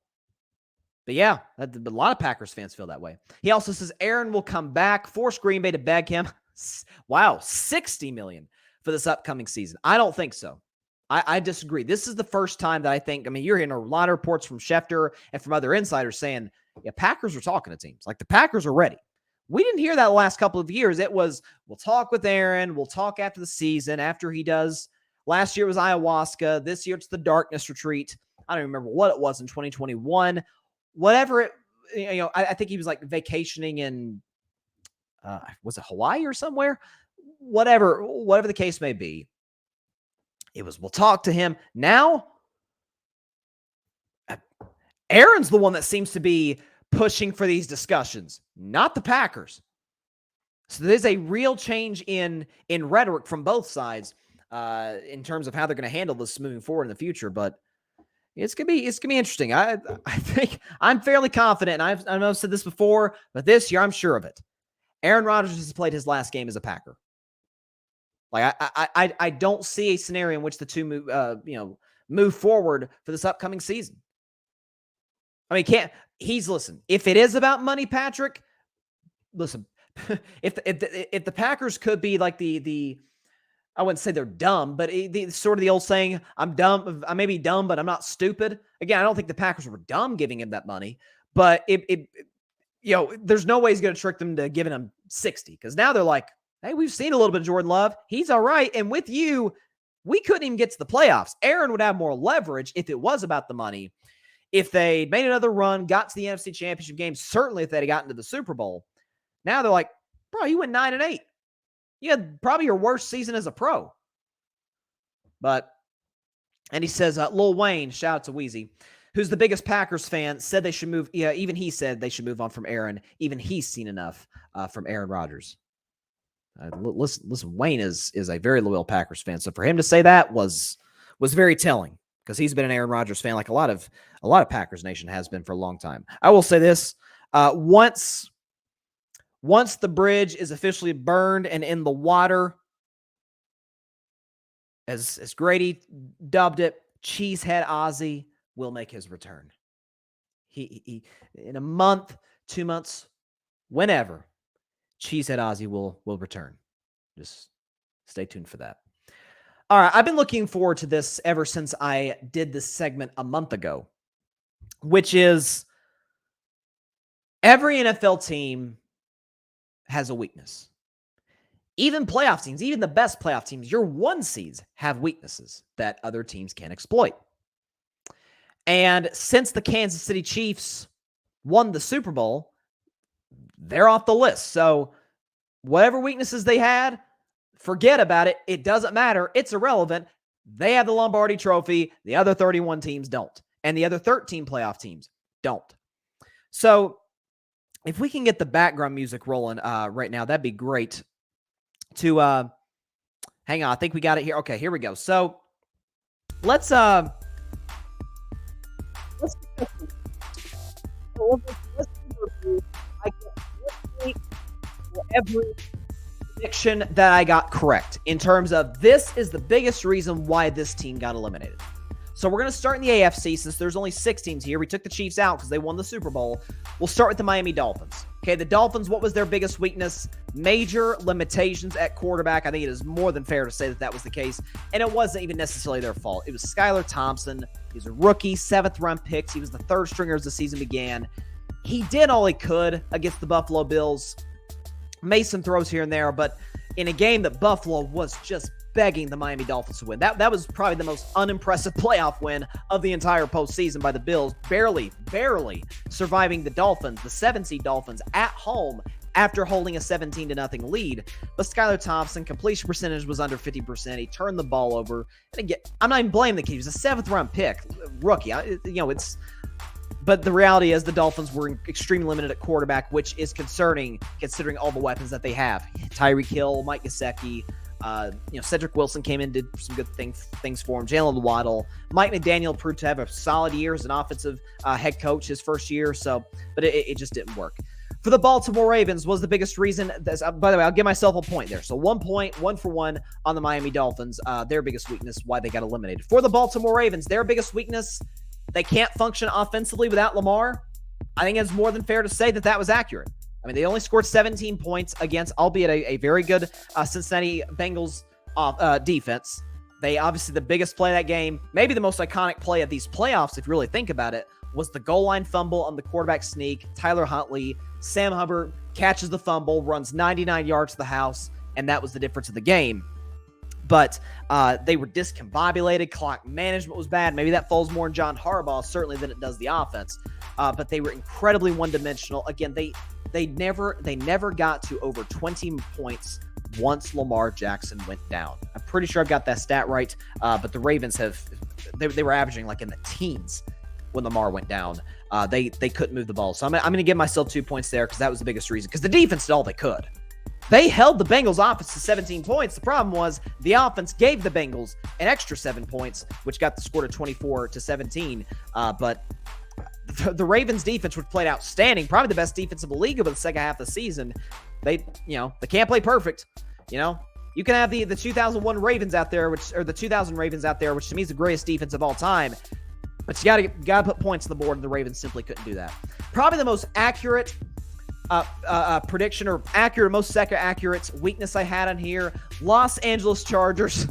But yeah, a lot of Packers fans feel that way. He also says Aaron will come back, force Green Bay to beg him. Wow, $60 million for this upcoming season. I don't think so. I disagree. This is the first time that I think, I mean, you're hearing a lot of reports from Schefter and from other insiders saying, yeah, Packers are talking to teams. Like, the Packers are ready. We didn't hear that the last couple of years. It was, we'll talk with Aaron. We'll talk after the season, after he does. Last year was ayahuasca. This year it's the darkness retreat. I don't remember what it was in 2021. Whatever it, I think he was like vacationing in, was it Hawaii or somewhere? Whatever the case may be. It was, we'll talk to him. Now, Aaron's the one that seems to be pushing for these discussions, not the Packers. So there's a real change in rhetoric from both sides in terms of how they're going to handle this moving forward in the future. But it's gonna be interesting. I think I'm fairly confident, and I know I've said this before, but this year I'm sure of it. Aaron Rodgers has played his last game as a Packer. Like, I don't see a scenario in which the two move forward for this upcoming season. I mean, listen, if it is about money, Patrick, listen, if the Packers could be like the I wouldn't say they're dumb, but sort of the old saying, I'm dumb, I may be dumb, but I'm not stupid. Again, I don't think the Packers were dumb giving him that money, but there's no way he's going to trick them to giving him 60, because now they're like, hey, we've seen a little bit of Jordan Love. He's all right. And with you, we couldn't even get to the playoffs. Aaron would have more leverage if it was about the money. If they made another run, got to the NFC Championship game, certainly if they'd gotten to the Super Bowl. Now they're like, bro, you went 9-8. You had probably your worst season as a pro. And he says, Lil Wayne, shout out to Wheezy, who's the biggest Packers fan, said they should move. Yeah, even he said they should move on from Aaron. Even he's seen enough from Aaron Rodgers. Listen, Wayne is a very loyal Packers fan. So for him to say that was very telling, because he's been an Aaron Rodgers fan, like a lot of Packers Nation has been for a long time. I will say this: once the bridge is officially burned and in the water, as Grady dubbed it, Cheesehead Ozzy will make his return. He in a month, 2 months, whenever, Cheesehead Ozzy will return. Just stay tuned for that. All right, I've been looking forward to this ever since I did this segment a month ago, which is every NFL team has a weakness. Even playoff teams, even the best playoff teams, your one seeds have weaknesses that other teams can exploit. And since the Kansas City Chiefs won the Super Bowl, they're off the list. So whatever weaknesses they had, forget about it. It doesn't matter. It's irrelevant. They have the Lombardi Trophy. The other 31 teams don't. And the other 13 playoff teams don't. So if we can get the background music rolling right now, that'd be great to Hang on, I think we got it here. Okay, here we go. So let's every prediction that I got correct in terms of this is the biggest reason why this team got eliminated. So we're going to start in the AFC since there's only 6 teams here. We took the Chiefs out because they won the Super Bowl. We'll start with the Miami Dolphins. Okay, the Dolphins, what was their biggest weakness? Major limitations at quarterback. I think it is more than fair to say that that was the case. And it wasn't even necessarily their fault. It was Skylar Thompson. He was a rookie, 7th-round pick. He was the 3rd stringer as the season began. He did all he could against the Buffalo Bills. Mason throws here and there, but in a game that Buffalo was just begging the Miami Dolphins to win. That was probably the most unimpressive playoff win of the entire postseason by the Bills, barely surviving the Dolphins, the 7-seed Dolphins, at home after holding a 17-0 lead. But Skylar Thompson, completion percentage was under 50%. He turned the ball over. And again, I'm not even blaming the kid. He was a 7th-round pick, rookie. But the reality is the Dolphins were extremely limited at quarterback, which is concerning considering all the weapons that they have. Tyreek Hill, Mike Gesicki, Cedric Wilson came in, did some good things for him. Jalen Waddle, Mike McDaniel proved to have a solid year as an offensive head coach his first year. But it just didn't work. For the Baltimore Ravens was the biggest reason. By the way, I'll give myself a point there. So 1 point, 1 for 1 on the Miami Dolphins. Their biggest weakness, why they got eliminated. For the Baltimore Ravens, their biggest weakness, they can't function offensively without Lamar. I think it's more than fair to say that was accurate. I mean, they only scored 17 points against, albeit a very good Cincinnati Bengals defense. They obviously, the biggest play of that game, maybe the most iconic play of these playoffs, if you really think about it, was the goal line fumble on the quarterback sneak. Tyler Huntley, Sam Hubbard catches the fumble, runs 99 yards to the house, and that was the difference of the game. But they were discombobulated. Clock management was bad. Maybe that falls more in John Harbaugh, certainly, than it does the offense. But they were incredibly one-dimensional. Again, they never got to over 20 points once Lamar Jackson went down. I'm pretty sure I've got that stat right. But the Ravens they were averaging like in the teens when Lamar went down. They couldn't move the ball. So I'm going to give myself 2 points there because that was the biggest reason. Because the defense did all they could. They held the Bengals offense to 17 points. The problem was the offense gave the Bengals an extra 7 points, which got the score to 24-17. But the Ravens defense, which played outstanding, probably the best defense of the league over the second half of the season. They can't play perfect. You can have the 2001 Ravens out there, the 2000 Ravens out there, which to me is the greatest defense of all time. But you gotta put points on the board, and the Ravens simply couldn't do that. Probably the most accurate prediction, or most accurate weakness I had on here: Los Angeles Chargers.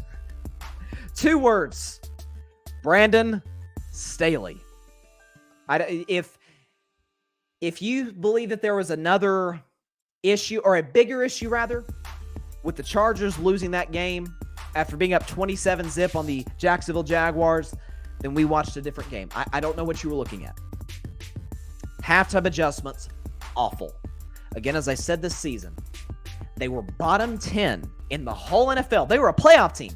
2 words: Brandon Staley. If you believe that there was another issue, or a bigger issue rather, with the Chargers losing that game after being up 27-0 on the Jacksonville Jaguars, then we watched a different game. I don't know what you were looking at. Halftime adjustments, awful. Again, as I said this season, they were bottom 10 in the whole NFL. They were a playoff team.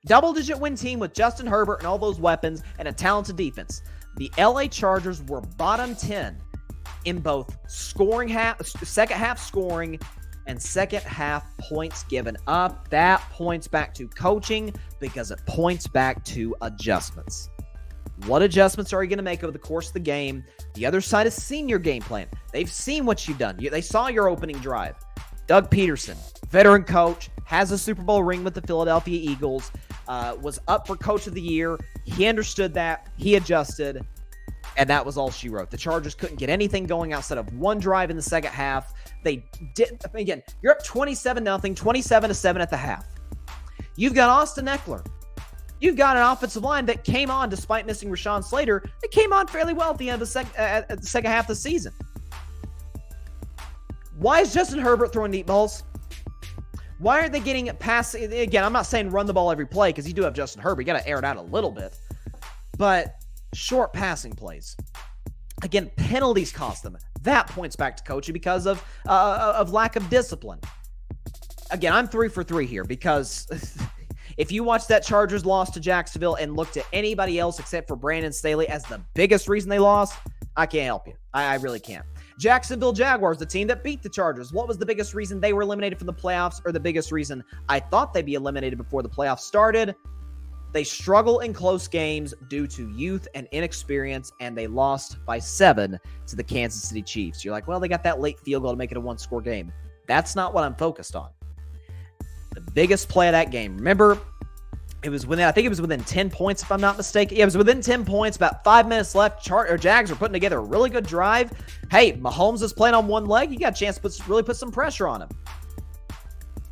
Double-digit win team with Justin Herbert and all those weapons and a talented defense. The LA Chargers were bottom 10 in both second half scoring and second half points given up. That points back to coaching because it points back to adjustments. What adjustments are you going to make over the course of the game? The other side has seen your game plan. They've seen what you've done. They saw your opening drive. Doug Peterson, veteran coach, has a Super Bowl ring with the Philadelphia Eagles, was up for Coach of the Year. He understood that. He adjusted, and that was all she wrote. The Chargers couldn't get anything going outside of one drive in the second half. They did. Again, you're up 27-0, 27-7 at the half. You've got Austin Eckler. You've got an offensive line that came on, despite missing Rashawn Slater, it came on fairly well at the end of the second half of the season. Why is Justin Herbert throwing deep balls? Why aren't they getting it past? Again, I'm not saying run the ball every play because you do have Justin Herbert. You got to air it out a little bit. But short passing plays. Again, penalties cost them. That points back to coaching because of lack of discipline. Again, I'm 3 for 3 here because if you watch that Chargers loss to Jacksonville and looked at anybody else except for Brandon Staley as the biggest reason they lost, I can't help you. I really can't. Jacksonville Jaguars, the team that beat the Chargers. What was the biggest reason they were eliminated from the playoffs, or the biggest reason I thought they'd be eliminated before the playoffs started? They struggle in close games due to youth and inexperience, and they lost by 7 to the Kansas City Chiefs. You're like, well, they got that late field goal to make it a one-score game. That's not what I'm focused on. The biggest play of that game, remember, I think it was within 10 points, if I'm not mistaken. Yeah, it was within 10 points, about 5 minutes left. Jags were putting together a really good drive. Hey, Mahomes is playing on one leg. You got a chance to really put some pressure on him.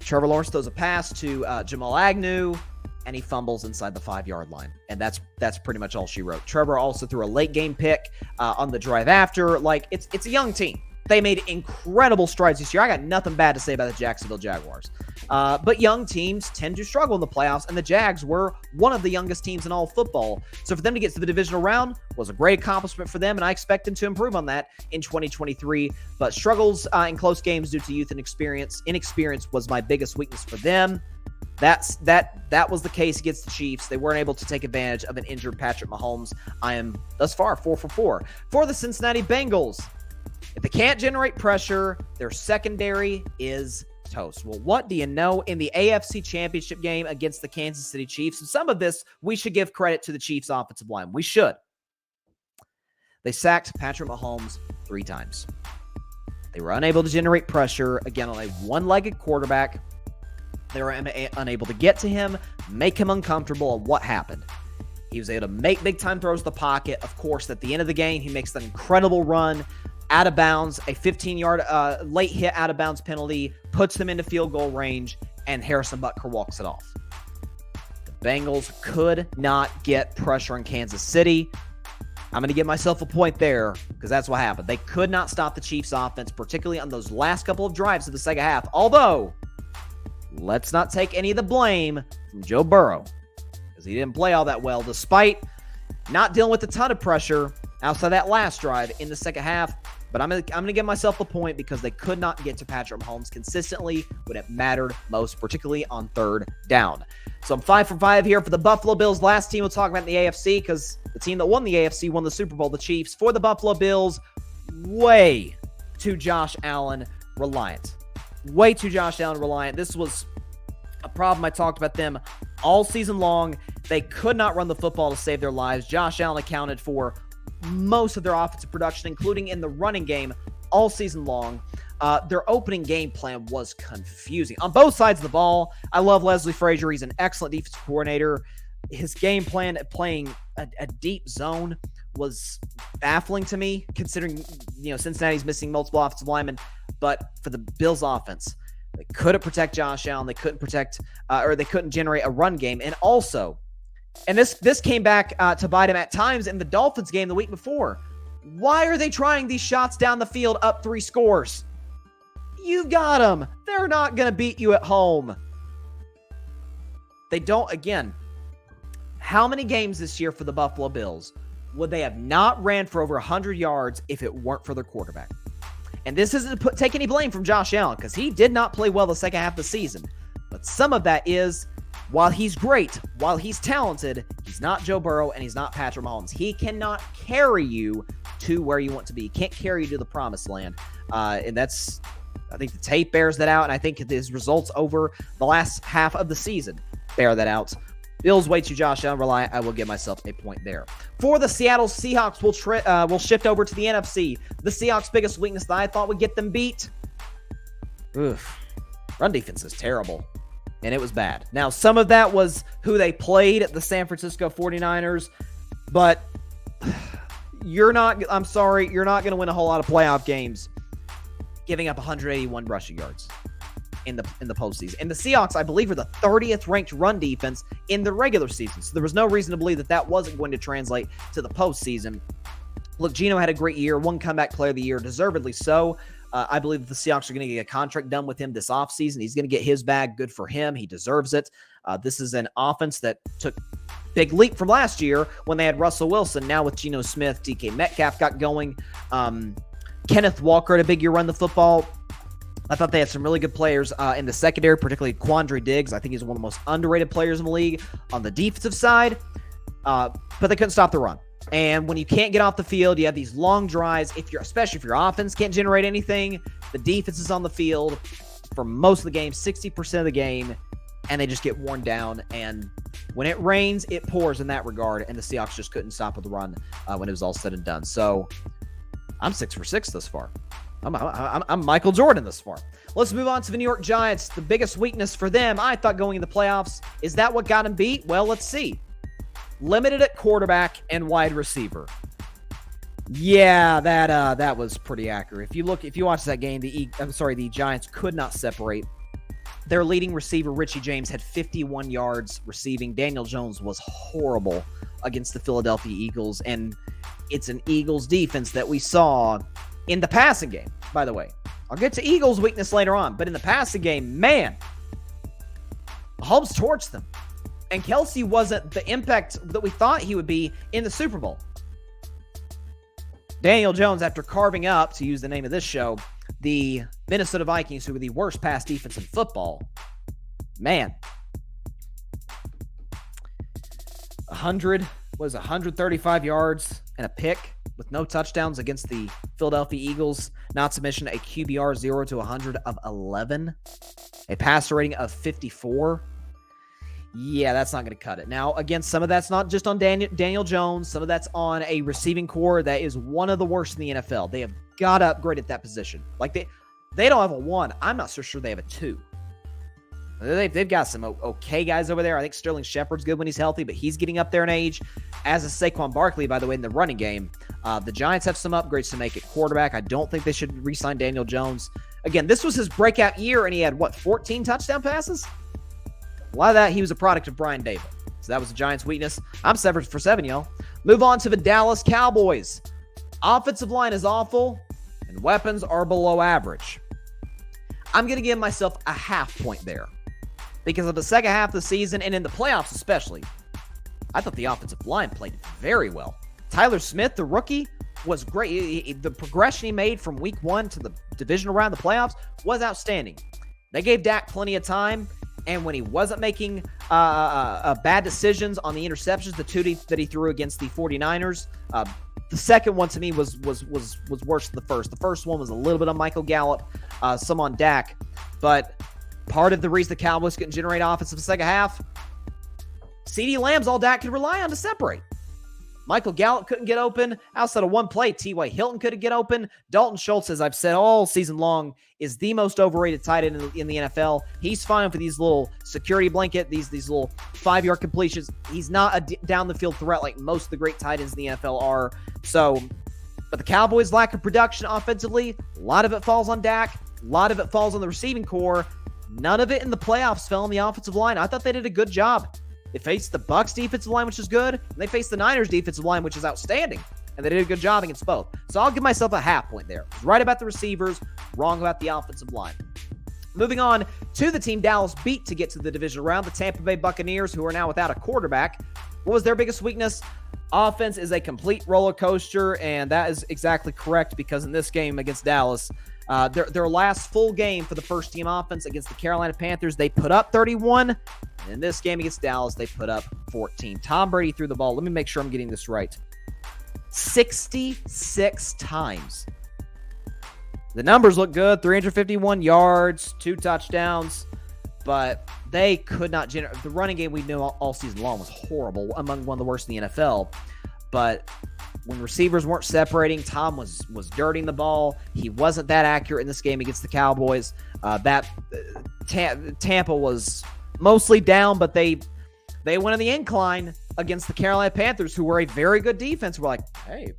Trevor Lawrence throws a pass to Jamal Agnew, and he fumbles inside the 5-yard line. And that's pretty much all she wrote. Trevor also threw a late game pick on the drive after. Like, it's a young team. They made incredible strides this year. I got nothing bad to say about the Jacksonville Jaguars. But young teams tend to struggle in the playoffs, and the Jags were one of the youngest teams in all football. So for them to get to the divisional round was a great accomplishment for them, and I expect them to improve on that in 2023. But struggles in close games due to youth and experience. Inexperience was my biggest weakness for them. That was the case against the Chiefs. They weren't able to take advantage of an injured Patrick Mahomes. I am thus far 4 for 4. For the Cincinnati Bengals, if they can't generate pressure, their secondary is toast. Well, what do you know? In the AFC Championship game against the Kansas City Chiefs, and some of this, we should give credit to the Chiefs' offensive line. We should. They sacked Patrick Mahomes 3 times. They were unable to generate pressure, again, on a one-legged quarterback. They were unable to get to him, make him uncomfortable, and what happened? He was able to make big-time throws to the pocket. Of course, at the end of the game, he makes an incredible run out of bounds, a 15-yard late hit out of bounds penalty, puts them into field goal range, and Harrison Butker walks it off. The Bengals could not get pressure on Kansas City. I'm going to give myself a point there because that's what happened. They could not stop the Chiefs' offense, particularly on those last couple of drives of the second half. Although, let's not take any of the blame from Joe Burrow because he didn't play all that well, despite not dealing with a ton of pressure outside that last drive in the second half. But I'm gonna give myself a point because they could not get to Patrick Mahomes consistently when it mattered most, particularly on third down. So I'm 5 for 5 here for the Buffalo Bills. Last team we'll talk about in the AFC because the team that won the AFC won the Super Bowl, the Chiefs. For the Buffalo Bills, way too Josh Allen reliant. Way too Josh Allen reliant. This was a problem. I talked about them all season long. They could not run the football to save their lives. Josh Allen accounted for most of their offensive production, including in the running game, all season long. Their opening game plan was confusing on both sides of the ball. I love Leslie Frazier. He's an excellent defensive coordinator. His game plan at playing a deep zone was baffling to me, considering Cincinnati's missing multiple offensive linemen. But for the Bills offense, they couldn't protect Josh Allen. They couldn't protect, or they couldn't generate a run game. And also, and this came back to bite him at times in the Dolphins game the week before. Why are they trying these shots down the field up 3 scores? You got them. They're not going to beat you at home. They don't, again, how many games this year for the Buffalo Bills would they have not ran for over 100 yards if it weren't for their quarterback? And this isn't to take any blame from Josh Allen because he did not play well the second half of the season. But some of that is, while he's great, while he's talented, he's not Joe Burrow and he's not Patrick Mahomes. He cannot carry you to where you want to be. He can't carry you to the promised land. And that's, I think the tape bears that out, and I think his results over the last half of the season bear that out. Bills way too Josh Allen reliant. I will give myself a point there. For the Seattle Seahawks, we'll shift over to the NFC. The Seahawks' biggest weakness that I thought would get them beat, run defense is terrible. And it was bad. Now, some of that was who they played at the San Francisco 49ers, but you're not going to win a whole lot of playoff games giving up 181 rushing yards in the postseason. And the Seahawks, I believe, are the 30th ranked run defense in the regular season. So there was no reason to believe that wasn't going to translate to the postseason. Look, Geno had a great year, one comeback player of the year, deservedly so. I believe that the Seahawks are going to get a contract done with him this offseason. He's going to get his bag. Good for him. He deserves it. This is an offense that took big leap from last year when they had Russell Wilson. Now with Geno Smith, DK Metcalf got going. Kenneth Walker had a big year run the football. I thought they had some really good players in the secondary, particularly Quandre Diggs. I think he's one of the most underrated players in the league on the defensive side. But they couldn't stop the run. And when you can't get off the field, you have these long drives. Especially if your offense can't generate anything, the defense is on the field for most of the game, 60% of the game, and they just get worn down. And when it rains, it pours in that regard, and the Seahawks just couldn't stop with the run when it was all said and done. So I'm 6 for 6 thus far. I'm Michael Jordan thus far. Let's move on to the New York Giants. The biggest weakness for them, I thought, going into the playoffs, is that what got them beat? Well, let's see. Limited at quarterback and wide receiver. Yeah, that was pretty accurate. If you watch that game, the Giants could not separate. Their leading receiver, Richie James, had 51 yards receiving. Daniel Jones was horrible against the Philadelphia Eagles, and it's an Eagles defense that we saw in the passing game, by the way. I'll get to Eagles' weakness later on, but in the passing game, man, Mahomes torched them. And Kelsey wasn't the impact that we thought he would be in the Super Bowl. Daniel Jones, after carving up, to use the name of this show, the Minnesota Vikings, who were the worst pass defense in football, man, 135 yards and a pick with no touchdowns against the Philadelphia Eagles, not to mention a QBR 0 to 100 of 11, a passer rating of 54. Yeah, that's not going to cut it. Now, again, some of that's not just on Daniel Jones. Some of that's on a receiving core that is one of the worst in the NFL. They have got to upgrade at that position. Like, they don't have a 1. I'm not so sure they have a 2. They've got some okay guys over there. I think Sterling Shepard's good when he's healthy, but he's getting up there in age. As is Saquon Barkley, by the way, in the running game. The Giants have some upgrades to make it quarterback. I don't think they should re-sign Daniel Jones. Again, this was his breakout year, and he had, 14 touchdown passes? A lot of that, he was a product of Brian Daboll. So that was the Giants' weakness. I'm 7 for 7, y'all. Move on to the Dallas Cowboys. Offensive line is awful, and weapons are below average. I'm going to give myself a half point there. Because of the second half of the season, and in the playoffs especially, I thought the offensive line played very well. Tyler Smith, the rookie, was great. The progression he made from week 1 to the divisional round of the playoffs was outstanding. They gave Dak plenty of time. And when he wasn't making bad decisions on the interceptions, the 2 that he threw against the 49ers, the second one to me was worse than the first. The first one was a little bit on Michael Gallup, some on Dak. But part of the reason the Cowboys couldn't generate offense in the second half, CeeDee Lamb's all Dak could rely on to separate. Michael Gallup couldn't get open. Outside of one play, T.Y. Hilton couldn't get open. Dalton Schultz, as I've said all season long, is the most overrated tight end in the NFL. He's fine for these little security blanket, these little 5-yard completions. He's not a down-the-field threat like most of the great tight ends in the NFL are. But the Cowboys' lack of production offensively, a lot of it falls on Dak. A lot of it falls on the receiving core. None of it in the playoffs fell on the offensive line. I thought they did a good job. They faced the Bucs defensive line, which is good, and they faced the Niners defensive line, which is outstanding, and they did a good job against both. So I'll give myself a half point there. Right about the receivers, wrong about the offensive line. Moving on to the team Dallas beat to get to the divisional round, the Tampa Bay Buccaneers, who are now without a quarterback. What was their biggest weakness? Offense is a complete roller coaster, and that is exactly correct because in this game against Dallas, their last full game for the first-team offense against the Carolina Panthers, they put up 31. And in this game against Dallas, they put up 14. Tom Brady threw the ball. Let me make sure I'm getting this right. 66 times. The numbers look good. 351 yards, 2 touchdowns. But they could not generate. The running game we knew all season long was horrible, among one of the worst in the NFL. But when receivers weren't separating, Tom was dirtying the ball. He wasn't that accurate in this game against the Cowboys. Tampa was mostly down, but they went on the incline against the Carolina Panthers, who were a very good defense. We're like, hey,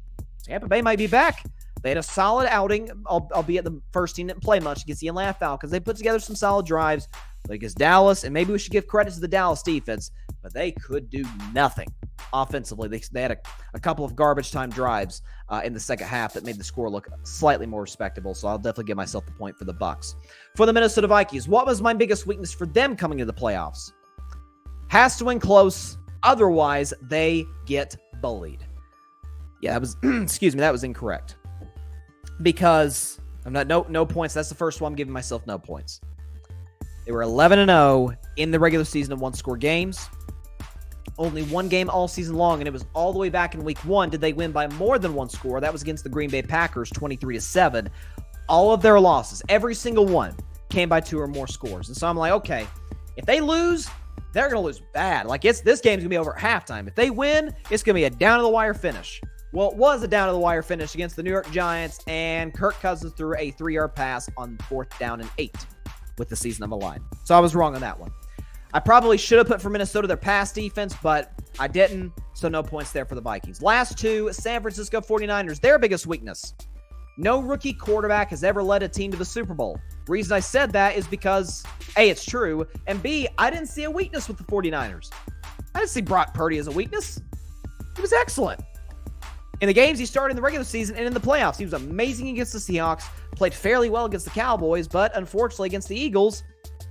Tampa Bay might be back. They had a solid outing, albeit the first team didn't play much against the Atlanta Falcons. They put together some solid drives against Dallas, and maybe we should give credit to the Dallas defense, but they could do nothing offensively. They had a couple of garbage time drives in the second half that made the score look slightly more respectable, so I'll definitely give myself the point for the Bucs. For the Minnesota Vikings, what was my biggest weakness for them coming into the playoffs? Has to win close, otherwise they get bullied. Yeah, that was that was incorrect. Because I'm not no points. That's the first one I'm giving myself no points. They were 11-0 in the regular season of one-score games. Only one game all season long, and it was all the way back in week 1 did they win by more than one score. That was against the Green Bay Packers, 23-7. All of their losses, every single one, came by 2 or more scores. And so I'm like, okay, if they lose, they're going to lose bad. Like, this game's going to be over at halftime. If they win, it's going to be a down-to-the-wire finish. Well, it was a down-to-the-wire finish against the New York Giants, and Kirk Cousins threw a 3-yard pass on 4th down and 8 with the season on the line. So I was wrong on that one. I probably should have put for Minnesota their pass defense, but I didn't, so no points there for the Vikings. Last 2, San Francisco 49ers, their biggest weakness. No rookie quarterback has ever led a team to the Super Bowl. Reason I said that is because, A, it's true, and B, I didn't see a weakness with the 49ers. I didn't see Brock Purdy as a weakness. He was excellent. In the games he started in the regular season and in the playoffs, he was amazing against the Seahawks, played fairly well against the Cowboys, but unfortunately against the Eagles,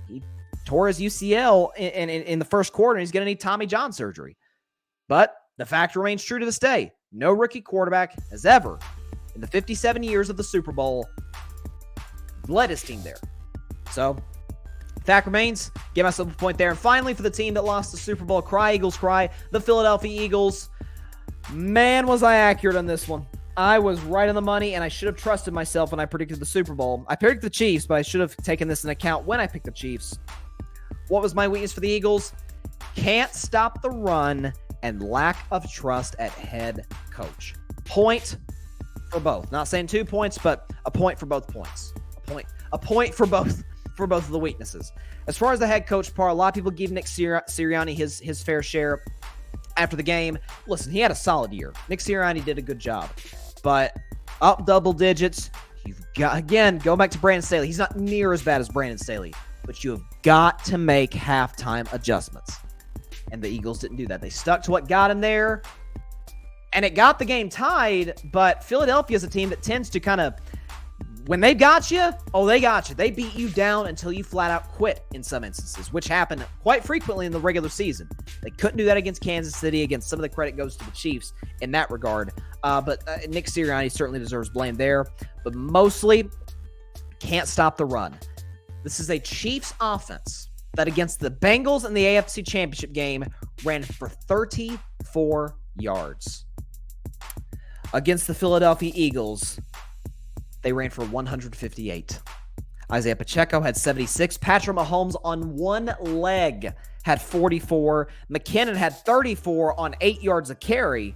he tore his UCL in the first quarter, and he's going to need Tommy John surgery. But the fact remains true to this day. No rookie quarterback has ever, in the 57 years of the Super Bowl, led his team there. So, fact remains, give myself a point there. And finally, for the team that lost the Super Bowl, cry Eagles cry, the Philadelphia Eagles. Man, was I accurate on this one. I was right on the money, and I should have trusted myself when I predicted the Super Bowl. I predicted the Chiefs, but I should have taken this into account when I picked the Chiefs. What was my weakness for the Eagles? Can't stop the run and lack of trust at head coach. Point for both. Not saying 2 points, but a point for both points. A point for both of the weaknesses. As far as the head coach part, a lot of people give Nick Sirianni his fair share after the game. Listen, he had a solid year. Nick Sirianni did a good job. But up double digits, you've got, again, go back to Brandon Staley. He's not near as bad as Brandon Staley, but you have got to make halftime adjustments. And the Eagles didn't do that. They stuck to what got him there, and it got the game tied, but Philadelphia is a team that tends to kind of, when they got you, they got you. They beat you down until you flat out quit in some instances, which happened quite frequently in the regular season. They couldn't do that against Kansas City. Again, some of the credit goes to the Chiefs in that regard. But Nick Sirianni certainly deserves blame there. But mostly, can't stop the run. This is a Chiefs offense that against the Bengals in the AFC Championship game ran for 34 yards. Against the Philadelphia Eagles, they ran for 158. Isaiah Pacheco had 76. Patrick Mahomes on one leg had 44. McKinnon had 34 on 8 yards a carry.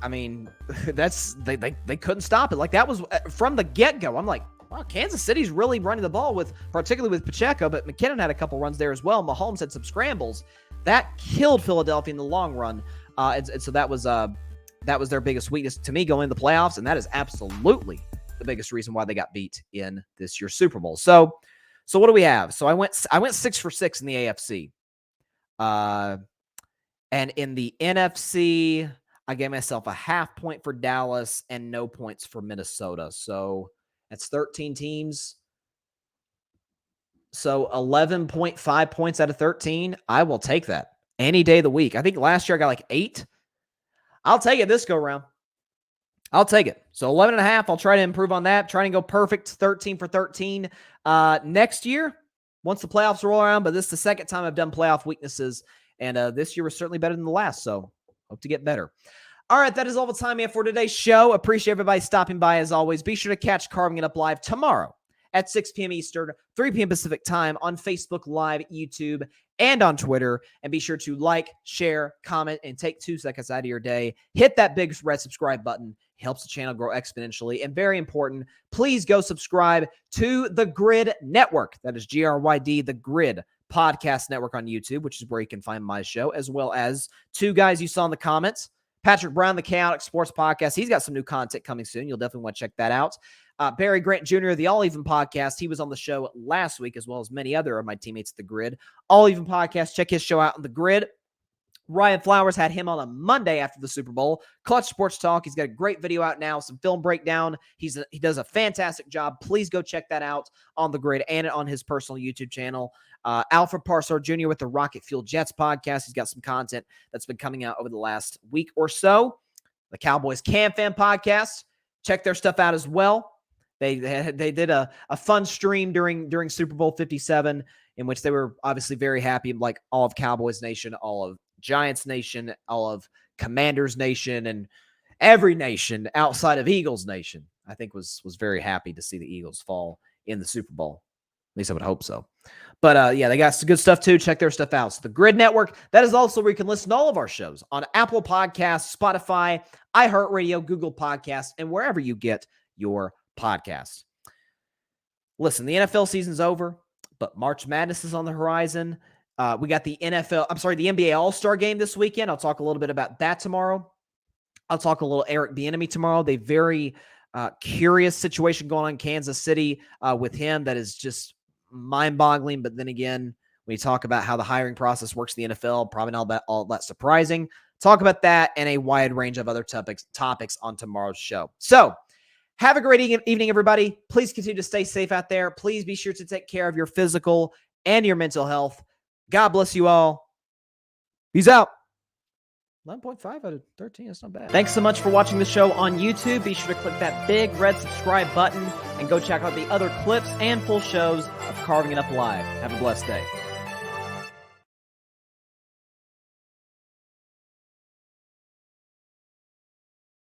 I mean, they couldn't stop it. Like, that was from the get-go. I'm like, wow, Kansas City's really running the ball particularly with Pacheco, but McKinnon had a couple runs there as well. Mahomes had some scrambles. That killed Philadelphia in the long run. And so that was their biggest weakness to me going into the playoffs, and that is absolutely the biggest reason why they got beat in this year's Super Bowl. So what do we have? So I went 6 for 6 in the AFC. And in the NFC, I gave myself a half point for Dallas and no points for Minnesota. So that's 13 teams. So 11.5 points out of 13. I will take that any day of the week. I think last year I got like 8. I'll take it this go around. I'll take it. So 11 and a half. I'll try to improve on that. Try to go perfect 13 for 13 next year once the playoffs roll around. But this is the second time I've done playoff weaknesses. And this year was certainly better than the last. So hope to get better. All right, that is all the time we have for today's show. Appreciate everybody stopping by as always. Be sure to catch Carving It Up Live tomorrow at 6 p.m. Eastern, 3 p.m. Pacific time on Facebook Live, YouTube, and on Twitter. And be sure to like, share, comment, and take 2 seconds out of your day. Hit that big red subscribe button. It helps the channel grow exponentially. And very important, please go subscribe to The Grid Network. That is GRYD, The Grid Podcast Network on YouTube, which is where you can find my show, as well as 2 guys you saw in the comments. Patrick Brown, the Chaotic Sports Podcast. He's got some new content coming soon. You'll definitely want to check that out. Barry Grant Jr., the All Even Podcast. He was on the show last week, as well as many other of my teammates at The Grid. All Even Podcast. Check his show out on The Grid. Ryan Flowers had him on a Monday after the Super Bowl. Clutch Sports Talk. He's got a great video out now, some film breakdown. He does a fantastic job. Please go check that out on The Grid and on his personal YouTube channel. Alfred Parsar Jr. with the Rocket Fuel Jets podcast. He's got some content that's been coming out over the last week or so. The Cowboys Cam Fan podcast. Check their stuff out as well. They did a fun stream during Super Bowl 57 in which they were obviously very happy, like all of Cowboys Nation, all of Giants Nation, all of Commanders Nation, and every nation outside of Eagles Nation, I think was very happy to see the Eagles fall in the Super Bowl. At least I would hope so. But yeah, they got some good stuff too. Check their stuff out. So the Grid Network, that is also where you can listen to all of our shows on Apple Podcasts, Spotify, iHeartRadio, Google Podcasts, and wherever you get your podcasts. Listen, the NFL season's over, but March Madness is on the horizon. We got the NBA All-Star Game this weekend. I'll talk a little bit about that tomorrow. I'll talk a little Eric Bieniemy tomorrow. They very curious situation going on in Kansas City with him that is just mind-boggling. But then again, when you talk about how the hiring process works in the NFL, probably not all that surprising. Talk about that and a wide range of other topics on tomorrow's show. So have a great evening, everybody. Please continue to stay safe out there. Please be sure to take care of your physical and your mental health. God bless you all. Peace out. 11.5 out of 13. That's not bad. Thanks so much for watching the show on YouTube. Be sure to click that big red subscribe button and go check out the other clips and full shows of Carving It Up Live. Have a blessed day.